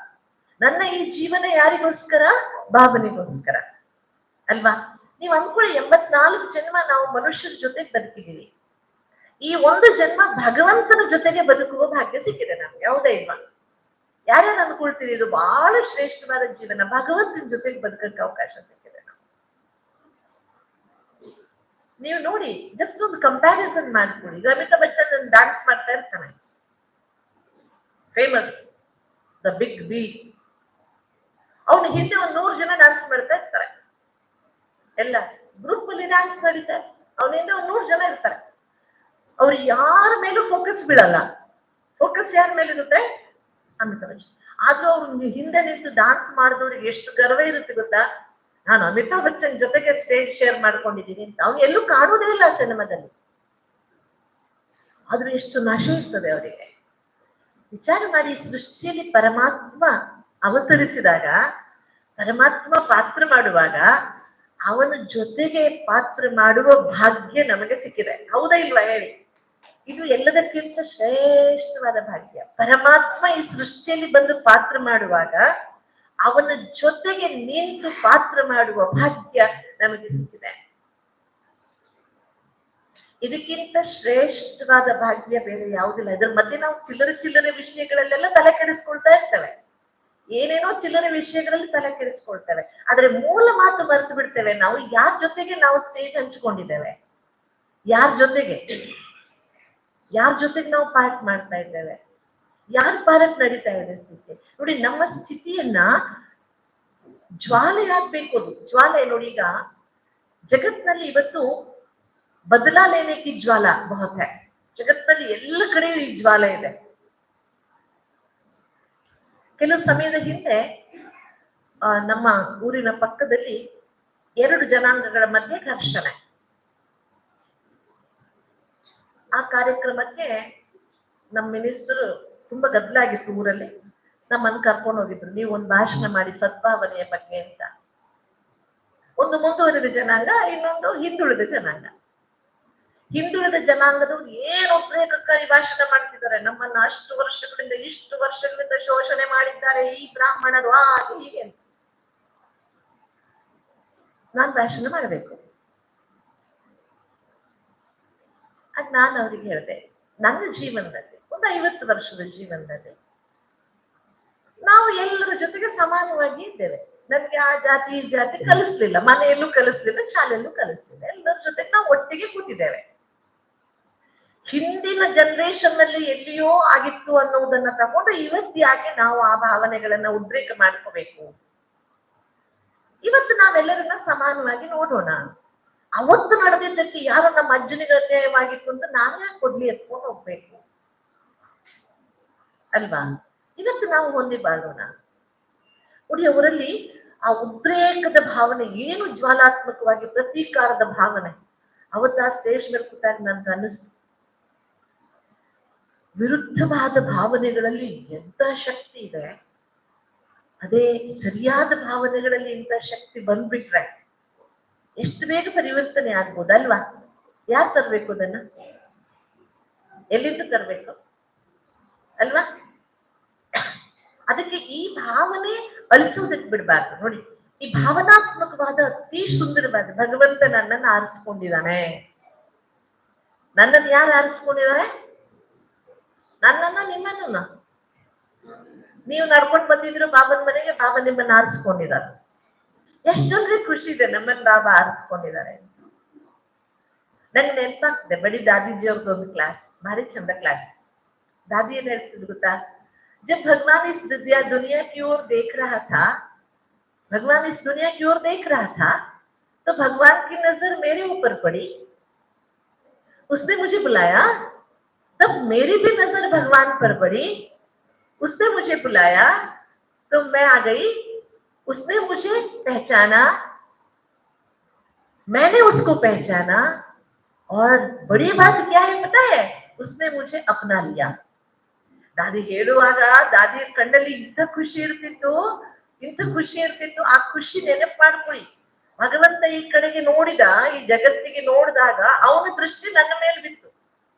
ನನ್ನ ಈ ಜೀವನ ಯಾರಿಗೋಸ್ಕರ? ಬಾಬನಿಗೋಸ್ಕರ ಅಲ್ವಾ? ನೀವು ಅನ್ಕೊಳ್ಳಿ, 84 ಜನ್ಮ ನಾವು ಮನುಷ್ಯರ ಜೊತೆಗೆ ಬದುಕಿದೀವಿ. ಈ ಒಂದು ಜನ್ಮ ಭಗವಂತನ ಜೊತೆಗೆ ಬದುಕುವ ಭಾಗ್ಯ ಸಿಕ್ಕಿದೆ ನಮ್ಗೆ, ಯಾವುದೇ ಇಲ್ವಾ? ಯಾರ್ಯಾರು ಅನ್ಕೊಳ್ತೀರಿ ಇದು ಬಹಳ ಶ್ರೇಷ್ಠವಾದ ಜೀವನ, ಭಗವಂತನ ಜೊತೆಗೆ ಬದುಕಕ್ಕೆ ಅವಕಾಶ ಸಿಕ್ಕಿದೆ ನಾವು. ನೀವು ನೋಡಿ, ಜಸ್ಟ್ ಒಂದು ಕಂಪ್ಯಾರಿಸನ್ ಮಾಡ್ಕೊಳ್ಳಿ. ಈಗ ಅಮಿತಾಬ್ ಬಚ್ಚನ್ ಡ್ಯಾನ್ಸ್ ಮಾಡ್ತಾ ಇರ್ತಾನೆ, ಫೇಮಸ್, ದ ಬಿಗ್ ಬಿ. ಅವನು ಹಿಂದೆ 100 ಜನ ಡ್ಯಾನ್ಸ್ ಮಾಡ್ತಾ ಇರ್ತಾರೆ, ಎಲ್ಲ ಗ್ರೂಪ್ ಅಲ್ಲಿ ಡ್ಯಾನ್ಸ್ ನಡೀತಾರೆ. ಅವನ ಹಿಂದೆ 100 ಜನ ಇರ್ತಾರೆ. ಅವ್ರು ಯಾರ ಮೇಲೂ ಫೋಕಸ್ ಬೀಳಲ್ಲ. ಫೋಕಸ್ ಯಾರ ಮೇಲೆ ಇರುತ್ತೆ? ಅಮಿತಾಬ್ ಬಚ್ಚನ್. ಆದ್ರೂ ಅವ್ರು ಹಿಂದೆ ನಿಂತು ಡ್ಯಾನ್ಸ್ ಮಾಡಿದವ್ರಿಗೆ ಎಷ್ಟು ಗರ್ವ ಇರುತ್ತೆ ಗೊತ್ತಾ? ನಾನು ಅಮಿತಾಬ್ ಬಚ್ಚನ್ ಜೊತೆಗೆ ಸ್ಟೇಜ್ ಶೇರ್ ಮಾಡ್ಕೊಂಡಿದ್ದೀನಿ ಅಂತ. ಅವ್ನು ಎಲ್ಲೂ ಕಾಣೋದೇ ಇಲ್ಲ ಸಿನಿಮಾದಲ್ಲಿ, ಆದ್ರೂ ಎಷ್ಟು ನಾಶ ಇರ್ತದೆ ಅವರಿಗೆ. ವಿಚಾರ ಮಾಡಿ, ಸೃಷ್ಟಿಯಲ್ಲಿ ಪರಮಾತ್ಮ ಅವತರಿಸಿದಾಗ, ಪರಮಾತ್ಮ ಪಾತ್ರ ಮಾಡುವಾಗ ಅವನ ಜೊತೆಗೆ ಪಾತ್ರ ಮಾಡುವ ಭಾಗ್ಯ ನಮಗೆ ಸಿಕ್ಕಿದೆ, ಹೌದಾ ಇಲ್ವಾ ಹೇಳಿ? ಇದು ಎಲ್ಲದಕ್ಕಿಂತ ಶ್ರೇಷ್ಠವಾದ ಭಾಗ್ಯ. ಪರಮಾತ್ಮ ಈ ಸೃಷ್ಟಿಯಲ್ಲಿ ಬಂದು ಪಾತ್ರ ಮಾಡುವಾಗ ಅವನ ಜೊತೆಗೆ ನಿಂತು ಪಾತ್ರ ಮಾಡುವ ಭಾಗ್ಯ ನಮಗೆ ಸಿಕ್ಕಿದೆ. ಇದಕ್ಕಿಂತ ಶ್ರೇಷ್ಠವಾದ ಭಾಗ್ಯ ಬೇರೆ ಯಾವುದಿಲ್ಲ. ಇದ್ರ ಮಧ್ಯೆ ನಾವು ಚಿಲ್ಲರೆ ವಿಷಯಗಳಲ್ಲೆಲ್ಲ ತಲೆ ಕೆಡಿಸ್ಕೊಳ್ತಾ ಇರ್ತೇವೆ, ಏನೇನೋ ಚಿಲ್ಲರೆ ವಿಷಯಗಳಲ್ಲಿ ತಲೆ ಕೆಡಿಸ್ಕೊಳ್ತೇವೆ. ಆದ್ರೆ ಮೂಲ ಮಾತು ಮರೆತು ಬಿಡ್ತೇವೆ. ನಾವು ಯಾರ ಜೊತೆಗೆ ನಾವು ಸ್ಟೇಜ್ ಹಂಚಿಕೊಂಡಿದ್ದೇವೆ, ಯಾರ ಜೊತೆಗೆ ನಾವು ಪಾರ್ಟ್ ಮಾಡ್ತಾ ಇದ್ದೇವೆ, ಯಾರ ಪಾರ್ಕ್ ನಡೀತಾ ಇದೆ ಸ್ಥಿತಿ. ನೋಡಿ, ನಮ್ಮ ಸ್ಥಿತಿಯನ್ನ ಜ್ವಾಲೆ ಆಗ್ಬೇಕು. ಅದು ಜ್ವಾಲೆ ನೋಡಿ, ಈಗ ಜಗತ್ನಲ್ಲಿ ಇವತ್ತು ಬದಲಾ ಲೇನೆ ಕಿ ಜ್ವಾಲ ಬಹುತ್ ಹೈ. ಜಗತ್ನಲ್ಲಿ ಎಲ್ಲ ಕಡೆಯೂ ಈ ಜ್ವಾಲ ಇದೆ. ಕೆಲವು ಸಮಯದ ಹಿಂದೆ ನಮ್ಮ ಊರಿನ ಪಕ್ಕದಲ್ಲಿ 2 ಜನಾಂಗಗಳ ಮಧ್ಯೆ ಘರ್ಷಣೆ. ಆ ಕಾರ್ಯಕ್ರಮಕ್ಕೆ ನಮ್ಮ ಮಿನಿಸ್ಟರ್ ತುಂಬಾ ಗದ್ದಲಾಗಿತ್ತು ಊರಲ್ಲಿ. ನಮ್ಮನ್ನು ಕರ್ಕೊಂಡು ಹೋಗಿದ್ರು, ನೀವು ಒಂದು ಭಾಷಣ ಮಾಡಿ ಸದ್ಭಾವನೆಯ ಬಗ್ಗೆ ಅಂತ. ಒಂದು ಮುಂದುವರಿದ ಜನಾಂಗ, ಇನ್ನೊಂದು ಹಿಂದುಳಿದ ಜನಾಂಗ. ಹಿಂದುಳಿದ ಜನಾಂಗದವ್ರು ಏನು ಉದ್ರೇಕಕ್ಕಾಗಿ ಭಾಷಣ ಮಾಡ್ತಿದ್ದಾರೆ. ನಮ್ಮನ್ನ ಇಷ್ಟು ವರ್ಷಗಳಿಂದ ಶೋಷಣೆ ಮಾಡಿದ್ದಾರೆ ಈ ಬ್ರಾಹ್ಮಣರು, ಹಾಗೆ ಹೀಗೆ ಅಂತ. ನಾನ್ ಭಾಷಣ ಮಾಡಬೇಕು. ಅದ್ ನಾನು ಅವ್ರಿಗೆ ಹೇಳಿದೆ, ನನ್ನ ಜೀವನದಲ್ಲಿ ಒಂದು 50 ವರ್ಷದ ಜೀವನದಲ್ಲಿ ನಾವು ಎಲ್ಲರ ಜೊತೆಗೆ ಸಮಾನವಾಗಿ ಇದ್ದೇವೆ. ನಮ್ಗೆ ಆ ಜಾತಿ ಈ ಜಾತಿ ಕಲಿಸ್ಲಿಲ್ಲ, ಮನೆಯಲ್ಲೂ ಕಲಿಸ್ಲಿಲ್ಲ, ಶಾಲೆಯಲ್ಲೂ ಕಲಿಸ್ಲಿಲ್ಲ. ಎಲ್ಲರ ಜೊತೆಗೆ ನಾವು ಒಟ್ಟಿಗೆ ಕೂತಿದ್ದೇವೆ. ಹಿಂದಿನ ಜನರೇಷನ್ ನಲ್ಲಿ ಎಲ್ಲಿಯೋ ಆಗಿತ್ತು ಅನ್ನೋದನ್ನ ತಗೊಂಡು ಇವತ್ತು ಯಾಕೆ ನಾವು ಆ ಭಾವನೆಗಳನ್ನ ಉದ್ರೇಕ ಮಾಡ್ಕೋಬೇಕು? ಇವತ್ತು ನಾವೆಲ್ಲರನ್ನ ಸಮಾನವಾಗಿ ನೋಡೋಣ. ಅವತ್ತು ನಡೆದಿದ್ದಕ್ಕೆ ಯಾರೋ ನಮ್ಮ ಅಜ್ಜನಿಗೆ ಅನ್ಯಾಯವಾಗಿತ್ತು ಅಂತ ನಾನು ಯಾಕೆ ಕೊಡ್ಲಿ ಎತ್ಕೊಂಡು ಹೋಗ್ಬೇಕು ಅಲ್ವಾ? ಇವತ್ತು ನಾವು ಹೊಂದಿ ಬಾಳೋಣ. ನೋಡಿ, ಅವರಲ್ಲಿ ಆ ಉದ್ರೇಕದ ಭಾವನೆ ಏನು, ಜ್ವಾಲಾತ್ಮಕವಾಗಿ ಪ್ರತೀಕಾರದ ಭಾವನೆ ಅವತ್ತು ಆ ಸ್ಟೇಜ್ ಮೇಲೆ ಕೂತಾಗ ನನ್ಗೆ ಅನ್ನಿಸ್ತು, ವಿರುದ್ಧವಾದ ಭಾವನೆಗಳಲ್ಲಿ ಎಂತ ಶಕ್ತಿ ಇದೆ, ಅದೇ ಸರಿಯಾದ ಭಾವನೆಗಳಲ್ಲಿ ಇಂಥ ಶಕ್ತಿ ಬಂದ್ಬಿಟ್ರೆ ಎಷ್ಟು ಬೇಗ ಪರಿವರ್ತನೆ ಆಗ್ಬೋದಲ್ವಾ? ಯಾರು ತರ್ಬೇಕು ಅದನ್ನ? ಎಲ್ಲಿಂದ ತರ್ಬೇಕು ಅಲ್ವಾ? ಅದಕ್ಕೆ ಈ ಭಾವನೆ ಅಳಿಸೋದಕ್ಕೆ ಬಿಡ್ಬಾರ್ದು. ನೋಡಿ, ಈ ಭಾವನಾತ್ಮಕವಾದ ಅತಿ ಸುಂದರವಾದ ಭಗವಂತ ನನ್ನನ್ನು ಆರಿಸ್ಕೊಂಡಿದ್ದಾನೆ. ನನ್ನನ್ನು ಯಾರು ಆರಿಸ್ಕೊಂಡಿದ್ದಾರೆ? ನನ್ನನ್ನ, ನಿಮ್ಮನ್ನ. ನೀವು ನಡ್ಕೊಂಡು ಬಂದಿದ್ರು ಬಾಬನ ಮನೆಗೆ, ಬಾಬಾ ನಿಮ್ಮನ್ನ ಆರಿಸ್ಕೊಂಡಿದ್ದಾರೆ. ಎಷ್ಟೊಂದ್ರೆ ಖುಷಿ ಇದೆ, ನಮ್ಮನ್ನ ಬಾಬಾ ಆರಿಸ್ಕೊಂಡಿದ್ದಾರೆ. ನಂಗೆ ನೆನಪಾಗ್ತದೆ, ಬಡಿ ದಾದಿಜಿ ಅವ್ರದ್ದು ಒಂದು ಕ್ಲಾಸ್, ಭಾರಿ ಚಂದ ಕ್ಲಾಸ್. ದಾದಿ ಏನ್ ಹೇಳ್ತಿದ್ರು ಗೊತ್ತಾ? जब भगवान इस दुनिया की ओर देख रहा था भगवान इस दुनिया की ओर देख रहा था, तो भगवान की नजर मेरे ऊपर पड़ी, उसने मुझे बुलाया, तब मेरी भी नजर भगवान पर पड़ी, उसने मुझे बुलाया तो मैं आ गई, उसने मुझे पहचाना, मैंने उसको पहचाना, और बड़ी बात क्या है पता है, उसने मुझे अपना लिया। ದಾದಿ ಹೇಳುವಾಗ ದಾದಿ ಕಣ್ಣಲ್ಲಿ ಇಂಥ ಖುಷಿ ಇರ್ತಿತ್ತು, ಇಂಥ ಖುಷಿ ಇರ್ತಿತ್ತು. ಆ ಖುಷಿ ನೆನಪು ಮಾಡ್ಕೊಳ್ಳಿ. ಭಗವಂತ ಈ ಕಡೆಗೆ ನೋಡಿದ, ಈ ಜಗತ್ತಿಗೆ ನೋಡಿದಾಗ ಅವನ ದೃಷ್ಟಿ ನನ್ನ ಮೇಲೆ ಬಿತ್ತು.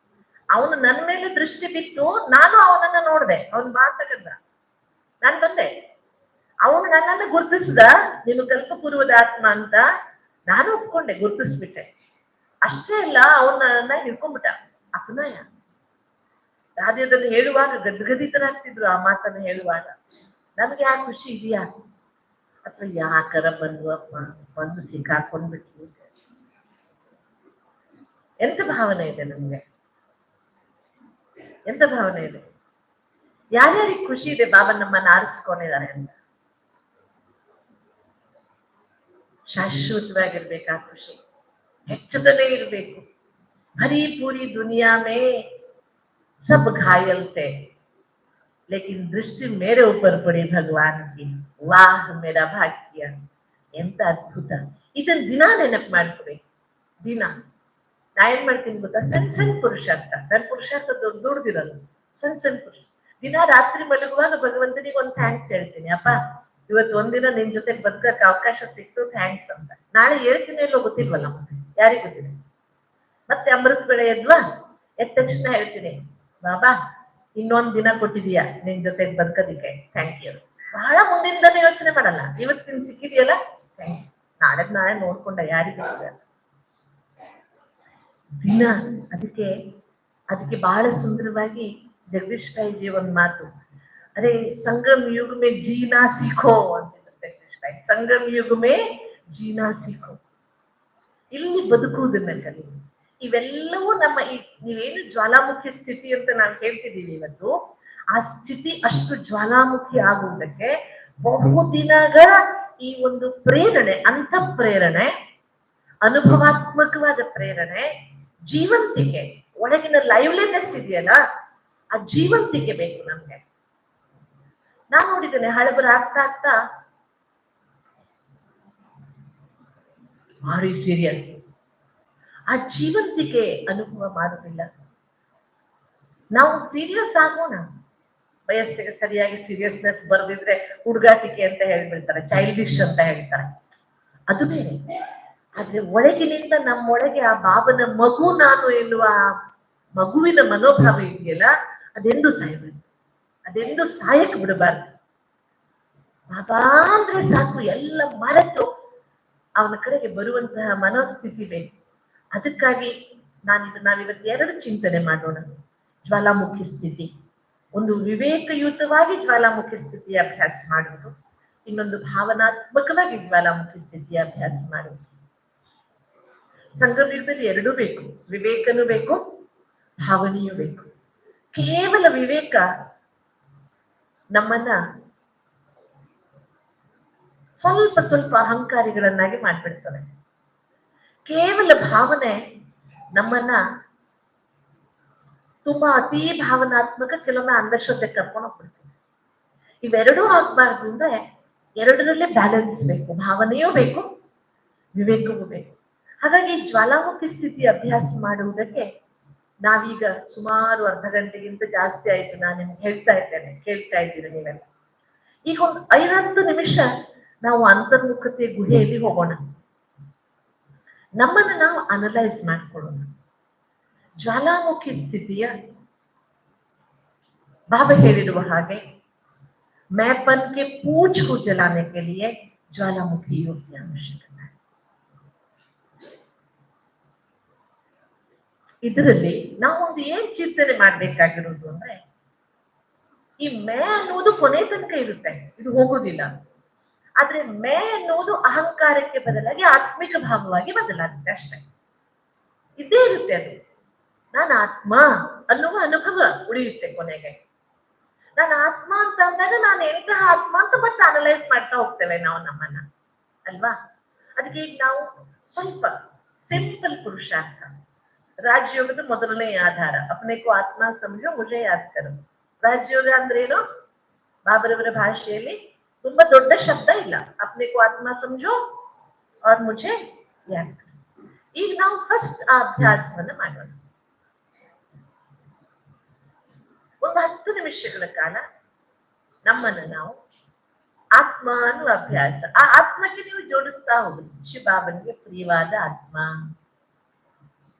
ಅವನು ನನ್ನ ಮೇಲೆ ದೃಷ್ಟಿ ಬಿತ್ತು, ನಾನು ಅವನನ್ನ ನೋಡ್ದೆ. ಅವನ್ ಮಾತಗಂದ, ನಾನ್ ಬಂದೆ. ಅವನು ನನ್ನನ್ನು ಗುರುತಿಸಿದ, ನೀನು ಕಲ್ಪಪೂರ್ವದ ಆತ್ಮ ಅಂತ. ನಾನು ಒಪ್ಕೊಂಡೆ, ಗುರುತಿಸ್ಬಿಟ್ಟೆ. ಅಷ್ಟೇ ಅಲ್ಲ, ಅವನು ನನ್ನ ಹಿಡ್ಕೊಂಡ್ಬಿಟ್ಟ. ಅಪನಯ. ದಾದಿ ಅದನ್ನು ಹೇಳುವಾಗ ಗದ್ಗದಿತರಾಗ್ತಿದ್ರು. ಆ ಮಾತನ್ನು ಹೇಳುವಾಗ ನಮ್ಗೆ ಆ ಖುಷಿ ಇದೆಯಾ, ಅಥವಾ ಯಾಕರ ಬಂದ್ವಪ್ಪ, ಬಂದು ಸಿಕ್ಕಾಕೊಂಡ್ಬಿಟ್ವಿ, ಎಂತ ಭಾವನೆ ಇದೆ ನಮ್ಗೆ? ಎಂತ ಭಾವನೆ ಇದೆ? ಯಾರ್ಯಾರಿಗೆ ಖುಷಿ ಇದೆ ಬಾಬಾ ನಮ್ಮನ್ನ ಆರಿಸ್ಕೊಂಡಿದ್ದಾರೆ ಅಂತ? ಶಾಶ್ವತವಾಗಿರ್ಬೇಕು ಆ ಖುಷಿ, ಹೆಚ್ಚದಲ್ಲೇ ಇರ್ಬೇಕು. ಹರಿ ಪೂರಿ ದುನಿಯಾ ಮೇ सब घायल थे, लेकिन दृष्टि मेरे ऊपर पड़ी भगवान की. वाह मेरा भाग्य, ಎಂತ ಅದ್ಭುತ. ಇದನ್ನ ದಿನ ನೆನಪು ಮಾಡ್ಕೊಡಿ. ದಿನ ನಾ ಏನ್ ಮಾಡ್ತೀನಿ ಗೊತ್ತಾ, ಸಣ್ಣ ಸಣ್ಣ ಪುರುಷಾರ್ಥ. ನನ್ನ ಪುರುಷಾರ್ಥ ದುಡ್ದಿರೋದು ಸಣ್ಣ ಸಣ್ಣ ಪುರುಷ. ದಿನ ರಾತ್ರಿ ಮಲಗುವಾಗ ಭಗವಂತನಿಗೆ ಒಂದು ಥ್ಯಾಂಕ್ಸ್ ಹೇಳ್ತೀನಿ. ಅಪ್ಪ, ಇವತ್ತು ಒಂದಿನ ನಿನ್ ಜೊತೆ ಬದುಕಕ್ಕೆ ಅವಕಾಶ ಸಿಕ್ತು, ಥ್ಯಾಂಕ್ಸ್ ಅಂತ. ನಾಳೆ ಹೇಳ್ತೀನಿ ಎಲ್ಲೋ ಗೊತ್ತಿಲ್ವಲ್ಲ, ಮತ್ತೆ ಯಾರಿಗೆ ಗೊತ್ತಿದೆ. ಮತ್ತೆ ಅಮೃತ ಬೆಳೆ ಎದ್ವಾ, ಎದ್ದ ತಕ್ಷಣ ಹೇಳ್ತೀನಿ, ಬಾಬಾ ಇನ್ನೊಂದ್ ದಿನ ಕೊಟ್ಟಿದೀಯಾ ನಿನ್ ಜೊತೆ ಬದುಕೋದಿಕ್ಕೆ, ಥ್ಯಾಂಕ್ ಯು. ಬಹಳ ಮುಂದಿನ ಯೋಚನೆ ಮಾಡಲ್ಲ, ಇವತ್ತಿನ ಸಿಕ್ಕಿದೆಯಲ್ಲ ಥ್ಯಾಂಕ್ ಯು, ನಾಳೆ ನೋಡ್ಕೊಂಡ ಯಾರಿಗೆ ದಿನ. ಅದಕ್ಕೆ ಬಹಳ ಸುಂದರವಾಗಿ ಜಗದೀಶ್ ಭಾಯಿಜಿ ಒಂದ್ ಮಾತು, ಅರೆ ಸಂಗಮ್ ಯುಗ ಮೇ ಜೀನಾ ಸಿಖೋ ಅಂತಿದ್ರು ಜಗದೀಶ್ ಭಾಯಿ. ಸಂಗಮ್ ಯುಗ ಮೇ ಜೀನಾ ಸಿಖೋ, ಇಲ್ಲಿ ಬದುಕುವುದನ್ನ ಕಲಿ. ಇವೆಲ್ಲವೂ ನಮ್ಮ ನೀವೇನು ಜ್ವಾಲಾಮುಖಿ ಸ್ಥಿತಿ ಅಂತ ನಾವು ಹೇಳ್ತಿದ್ದೀವಿ ಇವತ್ತು, ಆ ಸ್ಥಿತಿ ಅಷ್ಟು ಜ್ವಾಲಾಮುಖಿ ಆಗುವುದಕ್ಕೆ ಬಹುದಿನಗಳ ಈ ಒಂದು ಪ್ರೇರಣೆ, ಅಂತ ಪ್ರೇರಣೆ, ಅನುಭವಾತ್ಮಕವಾದ ಪ್ರೇರಣೆ, ಜೀವಂತಿಕೆ, ಒಳಗಿನ ಲೈವ್ಲಿನೆಸ್ ಇದೆಯಲ್ಲ, ಆ ಜೀವಂತಿಕೆ ಬೇಕು ನಮ್ಗೆ. ನಾನ್ ನೋಡಿದ್ದೇನೆ, ಹಳಬರ ಆಗ್ತಾ ಭಾರಿ ಸೀರಿಯಸ್, ಆ ಜೀವಂತಿಕೆ ಅನುಭವ ಮಾಡುವುದಿಲ್ಲ. ನಾವು ಸೀರಿಯಸ್ ಆಗೋಣ, ವಯಸ್ಸಿಗೆ ಸರಿಯಾಗಿ ಸೀರಿಯಸ್ನೆಸ್ ಬರ್ದಿದ್ರೆ ಹುಡುಗಾಟಿಕೆ ಅಂತ ಹೇಳ್ಬಿಡ್ತಾರೆ, ಚೈಲ್ಡಿಶ್ ಅಂತ ಹೇಳ್ತಾರೆ, ಅದು ಬೇರೆ. ಆದ್ರೆ ಒಳಗಿನಿಂದ ನಮ್ಮೊಳಗೆ ಆ ಬಾಬನ ಮಗು ನಾನು ಎನ್ನುವ ಮಗುವಿನ ಮನೋಭಾವ ಇದೆಯಲ್ಲ, ಅದೆಂದು ಸಾಯ್ಬೇಕು, ಅದೆಂದು ಸಾಯಕ್ ಬಿಡಬಾರ್ದು. ಬಾಬಾ ಅಂದ್ರೆ ಸಾಕು, ಎಲ್ಲ ಮರೆತು ಅವನ ಕಡೆಗೆ ಬರುವಂತಹ ಮನೋಸ್ಥಿತಿ ಬೇಕು. ಅದಕ್ಕಾಗಿ ನಾವಿವತ್ತು ಎರಡು ಚಿಂತನೆ ಮಾಡೋಣ. ಜ್ವಾಲಾಮುಖಿ ಸ್ಥಿತಿ, ಒಂದು ವಿವೇಕಯುತವಾಗಿ ಜ್ವಾಲಾಮುಖಿ ಸ್ಥಿತಿಯ ಅಭ್ಯಾಸ ಮಾಡುವುದು, ಇನ್ನೊಂದು ಭಾವನಾತ್ಮಕವಾಗಿ ಜ್ವಾಲಾಮುಖಿ ಸ್ಥಿತಿಯ ಅಭ್ಯಾಸ ಮಾಡುವುದು. ಸಂಗಮಯುಗದಲ್ಲಿ ಎರಡೂ ಬೇಕು, ವಿವೇಕನೂ ಬೇಕು, ಭಾವನೆಯೂ ಬೇಕು. ಕೇವಲ ವಿವೇಕ ನಮ್ಮನ್ನ ಸ್ವಲ್ಪ ಅಹಂಕಾರಿಗಳನ್ನಾಗಿ ಮಾಡ್ಬಿಡ್ತವೆ. ಕೇವಲ ಭಾವನೆ ನಮ್ಮನ್ನ ತುಂಬಾ ಅತಿ ಭಾವನಾತ್ಮಕ, ಕೆಲವೊಮ್ಮೆ ಅಂಧಶ್ರದ್ಧೆ ಕರ್ಕೊಂಡು ಹೋಗ್ಬಿಡ್ತೀವಿ. ಇವೆರಡೂ ಆಗ್ಬಾರ್ದು ಅಂದ್ರೆ ಎರಡರಲ್ಲೇ ಬ್ಯಾಲೆನ್ಸ್ ಬೇಕು, ಭಾವನೆಯೂ ಬೇಕು, ವಿವೇಕವೂ ಬೇಕು. ಹಾಗಾಗಿ ಜ್ವಾಲಾಮುಖಿ ಸ್ಥಿತಿ ಅಭ್ಯಾಸ ಮಾಡುವುದಕ್ಕೆ ನಾವೀಗ ಸುಮಾರು ಅರ್ಧ ಗಂಟೆಗಿಂತ ಜಾಸ್ತಿ ಆಯ್ತು ನಾನು ನಿಮ್ಗೆ ಹೇಳ್ತಾ ಇದ್ದೇನೆ, ಕೇಳ್ತಾ ಇದ್ದೀರಿ ನೀವೆಲ್ಲ. ಈಗ ಒಂದು 5-10 ನಿಮಿಷ ನಾವು ಅಂತರ್ಮುಖತೆ ಗುಹೆಯಲ್ಲಿ ಹೋಗೋಣ, ನಮ್ಮನ್ನು ನಾವು ಅನಲೈಸ್ ಮಾಡ್ಕೊಳ್ಳೋಣ. ಜ್ವಾಲಾಮುಖಿ ಸ್ಥಿತಿಯ ಬಾಬಾ ಹೇಳಿರುವ ಹಾಗೆ मैपन के पूछ को जलाने के लिए ज्वालामुखी योग की आवश्यकता है. ಇದರಲ್ಲಿ ನಾವೊಂದು ಏನ್ ಚಿಂತನೆ ಮಾಡ್ಬೇಕಾಗಿರೋದು ಅಂದ್ರೆ, ಈ ಮೇ ಅನ್ನುವುದು ಕೊನೆ ತನಕ ಇರುತ್ತೆ, ಇದು ಹೋಗೋದಿಲ್ಲ. ಆದ್ರೆ ಮೇ ಅನ್ನುವುದು ಅಹಂಕಾರಕ್ಕೆ ಬದಲಾಗಿ ಆತ್ಮಿಕ ಭಾವವಾಗಿ ಬದಲಾಗುತ್ತೆ ಅಷ್ಟೇ, ಇದ್ದೇ ಇರುತ್ತೆ. ಅದು ನಾನು ಆತ್ಮ ಅನ್ನುವ ಅನುಭವ ಉಳಿಯುತ್ತೆ ಕೊನೆಗೆ. ನಾನು ಆತ್ಮ ಅಂತ ಅಂದಾಗ ನಾನು ಎಂತಹ ಆತ್ಮ ಅಂತ ಮತ್ತೆ ಅನಲೈಸ್ ಮಾಡ್ತಾ ಹೋಗ್ತೇವೆ ನಾವು ನಮ್ಮನ್ನ, ಅಲ್ವಾ? ಅದಕ್ಕೆ ಈಗ ನಾವು ಸ್ವಲ್ಪ ಸಿಂಪಲ್ ಪುರುಷಾರ್ಥ, ರಾಜಯೋಗದ ಮೊದಲನೇ ಆಧಾರ ಅಪ್ನೇಕೋ ಆತ್ಮ ಸಮಜೋ ಮುಜೆ ಯಾದ್ ಕರೋ. ರಾಜಯೋಗ ಅಂದ್ರೇನು? ಬಾಬರವರ ಭಾಷೆಯಲ್ಲಿ ತುಂಬಾ ದೊಡ್ಡ ಶಬ್ದ ಇಲ್ಲ, ಅಪ್ನೇಕೋ ಆತ್ಮ ಸಮಜೋ और मुझे याद करो. ಈಗ ನಾವು ಫಸ್ಟ್ ಆ ಅಭ್ಯಾಸವನ್ನ ಮಾಡೋಣ. ಒಂದು 10 ನಿಮಿಷಗಳ ಕಾಲ ನಮ್ಮನ್ನು ನಾವು ಆತ್ಮ ಅನ್ನುವ ಅಭ್ಯಾಸ, ಆ ಆತ್ಮಕ್ಕೆ ನೀವು ಜೋಡಿಸ್ತಾ ಹೋಗಿ. ಶಿವಬಾಬನಿಗೆ ಪ್ರಿಯವಾದ ಆತ್ಮ,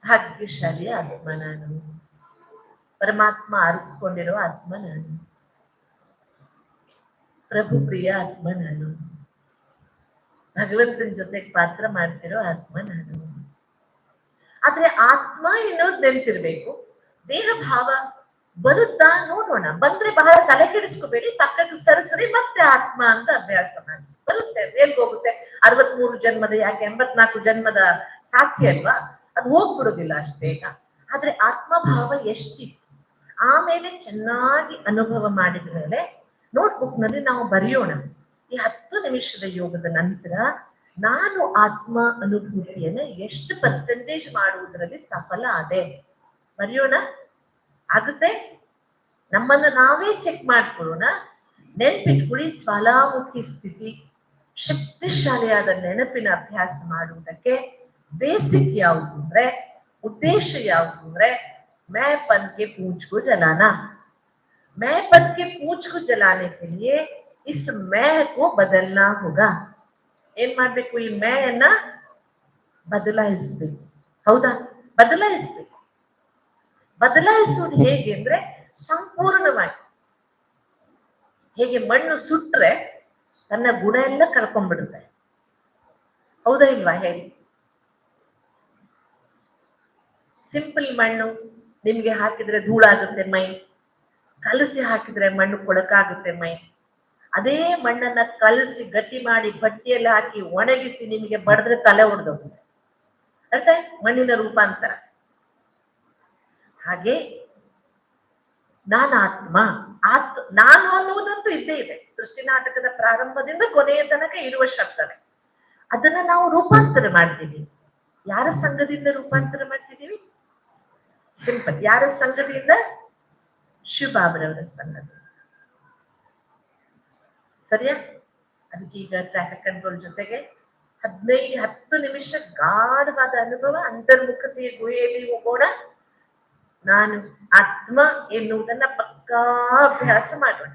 ಭಾಗ್ಯಶಾಲಿಯ ಆತ್ಮ ನಾನು, ಪರಮಾತ್ಮ ಆರಿಸಿಕೊಂಡಿರೋ ಆತ್ಮ ನಾನು, ಪ್ರಭು ಪ್ರಿಯ ಆತ್ಮ ನಾನು, ಭಗವಂತನ ಜೊತೆಗೆ ಪಾತ್ರ ಮಾಡ್ತಿರೋ ಆತ್ಮ ನಾನು. ಆದ್ರೆ ಆತ್ಮ ಎನ್ನುವುದು ನೆನಪಿರ್ಬೇಕು. ದೇಹ ಭಾವ ಬರುತ್ತಾ ನೋಡೋಣ, ಬಂದ್ರೆ ಬಹಳ ತಲೆ ಕೆಡಿಸ್ಕೋಬೇಡಿ, ಪಕ್ಕಕ್ಕೆ ಸರಿಸರಿ ಮತ್ತೆ ಆತ್ಮ ಅಂತ ಅಭ್ಯಾಸ ಮಾಡಿ. ಬರುತ್ತೆ, ಎಲ್ಲಿ ಹೋಗುತ್ತೆ? 63 ಜನ್ಮದ ಯಾಕೆ 84 ಜನ್ಮದ ಸಾಧ್ಯ ಅಲ್ವಾ? ಅದು ಹೋಗ್ಬಿಡೋದಿಲ್ಲ ಅಷ್ಟು ಬೇಗ. ಆದ್ರೆ ಆತ್ಮಭಾವ ಎಷ್ಟಿತ್ತು ಆಮೇಲೆ ಚೆನ್ನಾಗಿ ಅನುಭವ ಮಾಡಿದ ಮೇಲೆ ನೋಟ್ಬುಕ್ ನಲ್ಲಿ ನಾವು ಬರೆಯೋಣ. ಈ 10 ನಿಮಿಷದ ಯೋಗದ ನಂತರ ನಾನು ಆತ್ಮ ಅನುಭೂತಿಯನ್ನ ಎಷ್ಟು ಪರ್ಸೆಂಟೇಜ್ ಮಾಡುವುದರಲ್ಲಿ ಸಫಲ ಆದೆ ಬರೆಯೋಣ. ಆಗುತ್ತೆ? ನಮ್ಮನ್ನ ನಾವೇ ಚೆಕ್ ಮಾಡ್ಕೊಳ್ಳೋಣ. ನೆನ್ಪಿಟ್ಕೊಳ್ಳಿ, ಜ್ವಾಲಾಮುಖಿ ಸ್ಥಿತಿ, ಶಕ್ತಿಶಾಲಿಯಾದ ನೆನಪಿನ ಅಭ್ಯಾಸ ಮಾಡುವುದಕ್ಕೆ ಬೇಸಿಕ್ ಯಾವುದು ಅಂದ್ರೆ, ಉದ್ದೇಶ ಯಾವುದು ಅಂದ್ರೆ, मैं पन के पूंछ को जलाना. मैं पन के पूंछ को जलाने के लिए इस मैं को बदलना होगा. ಏನ್ ಮಾಡ್ಬೇಕು? ಈ मैं ಅನ್ನ ಬದಲಾಯಿಸ್ಬೇಕು. ಹೌದಾ? ಬದಲಾಯಿಸ್ಬೇಕು. ಬದಲಾಯಿಸುವುದು ಹೇಗೆ ಅಂದ್ರೆ ಸಂಪೂರ್ಣವಾಗಿ, ಹೇಗೆ ಮಣ್ಣು ಸುಟ್ರೆ ತನ್ನ ಗುಣ ಎಲ್ಲ ಕಳ್ಕೊಂಡ್ಬಿಡುತ್ತೆ. ಹೌದಾ ಇಲ್ವಾ ಹೇಳಿ? ಸಿಂಪಲ್ ಮಣ್ಣು ನಿಮ್ಗೆ ಹಾಕಿದ್ರೆ ಧೂಳಾಗುತ್ತೆ ಮೈ, ಕಲಸಿ ಹಾಕಿದ್ರೆ ಮಣ್ಣು ಕೊಳಕಾಗುತ್ತೆ ಮೈ. ಅದೇ ಮಣ್ಣನ್ನ ಕಲಸಿ ಗಟ್ಟಿ ಮಾಡಿ ಬಟ್ಟೆಯಲ್ಲಿ ಹಾಕಿ ಒಣಗಿಸಿ ನಿಮಗೆ ಬಡದ್ರೆ ತಲೆ ಹೊಡೆದೋಗುತ್ತೆ. ಅರ್ಥ? ಮಣ್ಣಿನ ರೂಪಾಂತರ. ಹಾಗೆ ನಾನು ಆತ್ಮ, ನಾನು ಅನ್ನುವುದಂತೂ ಇದ್ದೇ ಇದೆ. ಸೃಷ್ಟಿ ನಾಟಕದ ಪ್ರಾರಂಭದಿಂದ ಕೊನೆಯ ತನಕ ಇರುವ ಶಬ್ದವೇ. ಅದನ್ನ ನಾವು ರೂಪಾಂತರ ಮಾಡ್ತಿದ್ದೀವಿ. ಯಾರ ಸಂಘದಿಂದ ರೂಪಾಂತರ ಮಾಡ್ತಿದ್ದೀವಿ? ಸಿಂಪಲ್. ಯಾರ ಸಂಘದಿಂದ? ಶಿವಬಾಬರವರ ಸಂಘದಿಂದ. ಸರಿಯಾ? ಅದಕ್ಕೆ ಈಗ ಟ್ರಾಫಿಕ್ ಕಂಟ್ರೋಲ್ ಜೊತೆಗೆ 10 ನಿಮಿಷ ಗಾಢವಾದ ಅನುಭವ, ಅಂತರ್ಮುಖತೆಯ ಗುಹೆಯಲ್ಲಿ ಹೋಗೋಣ. ನಾನು ಆತ್ಮ ಎನ್ನುವುದನ್ನ ಪಕ್ಕಾ ಅಭ್ಯಾಸ ಮಾಡೋಣ.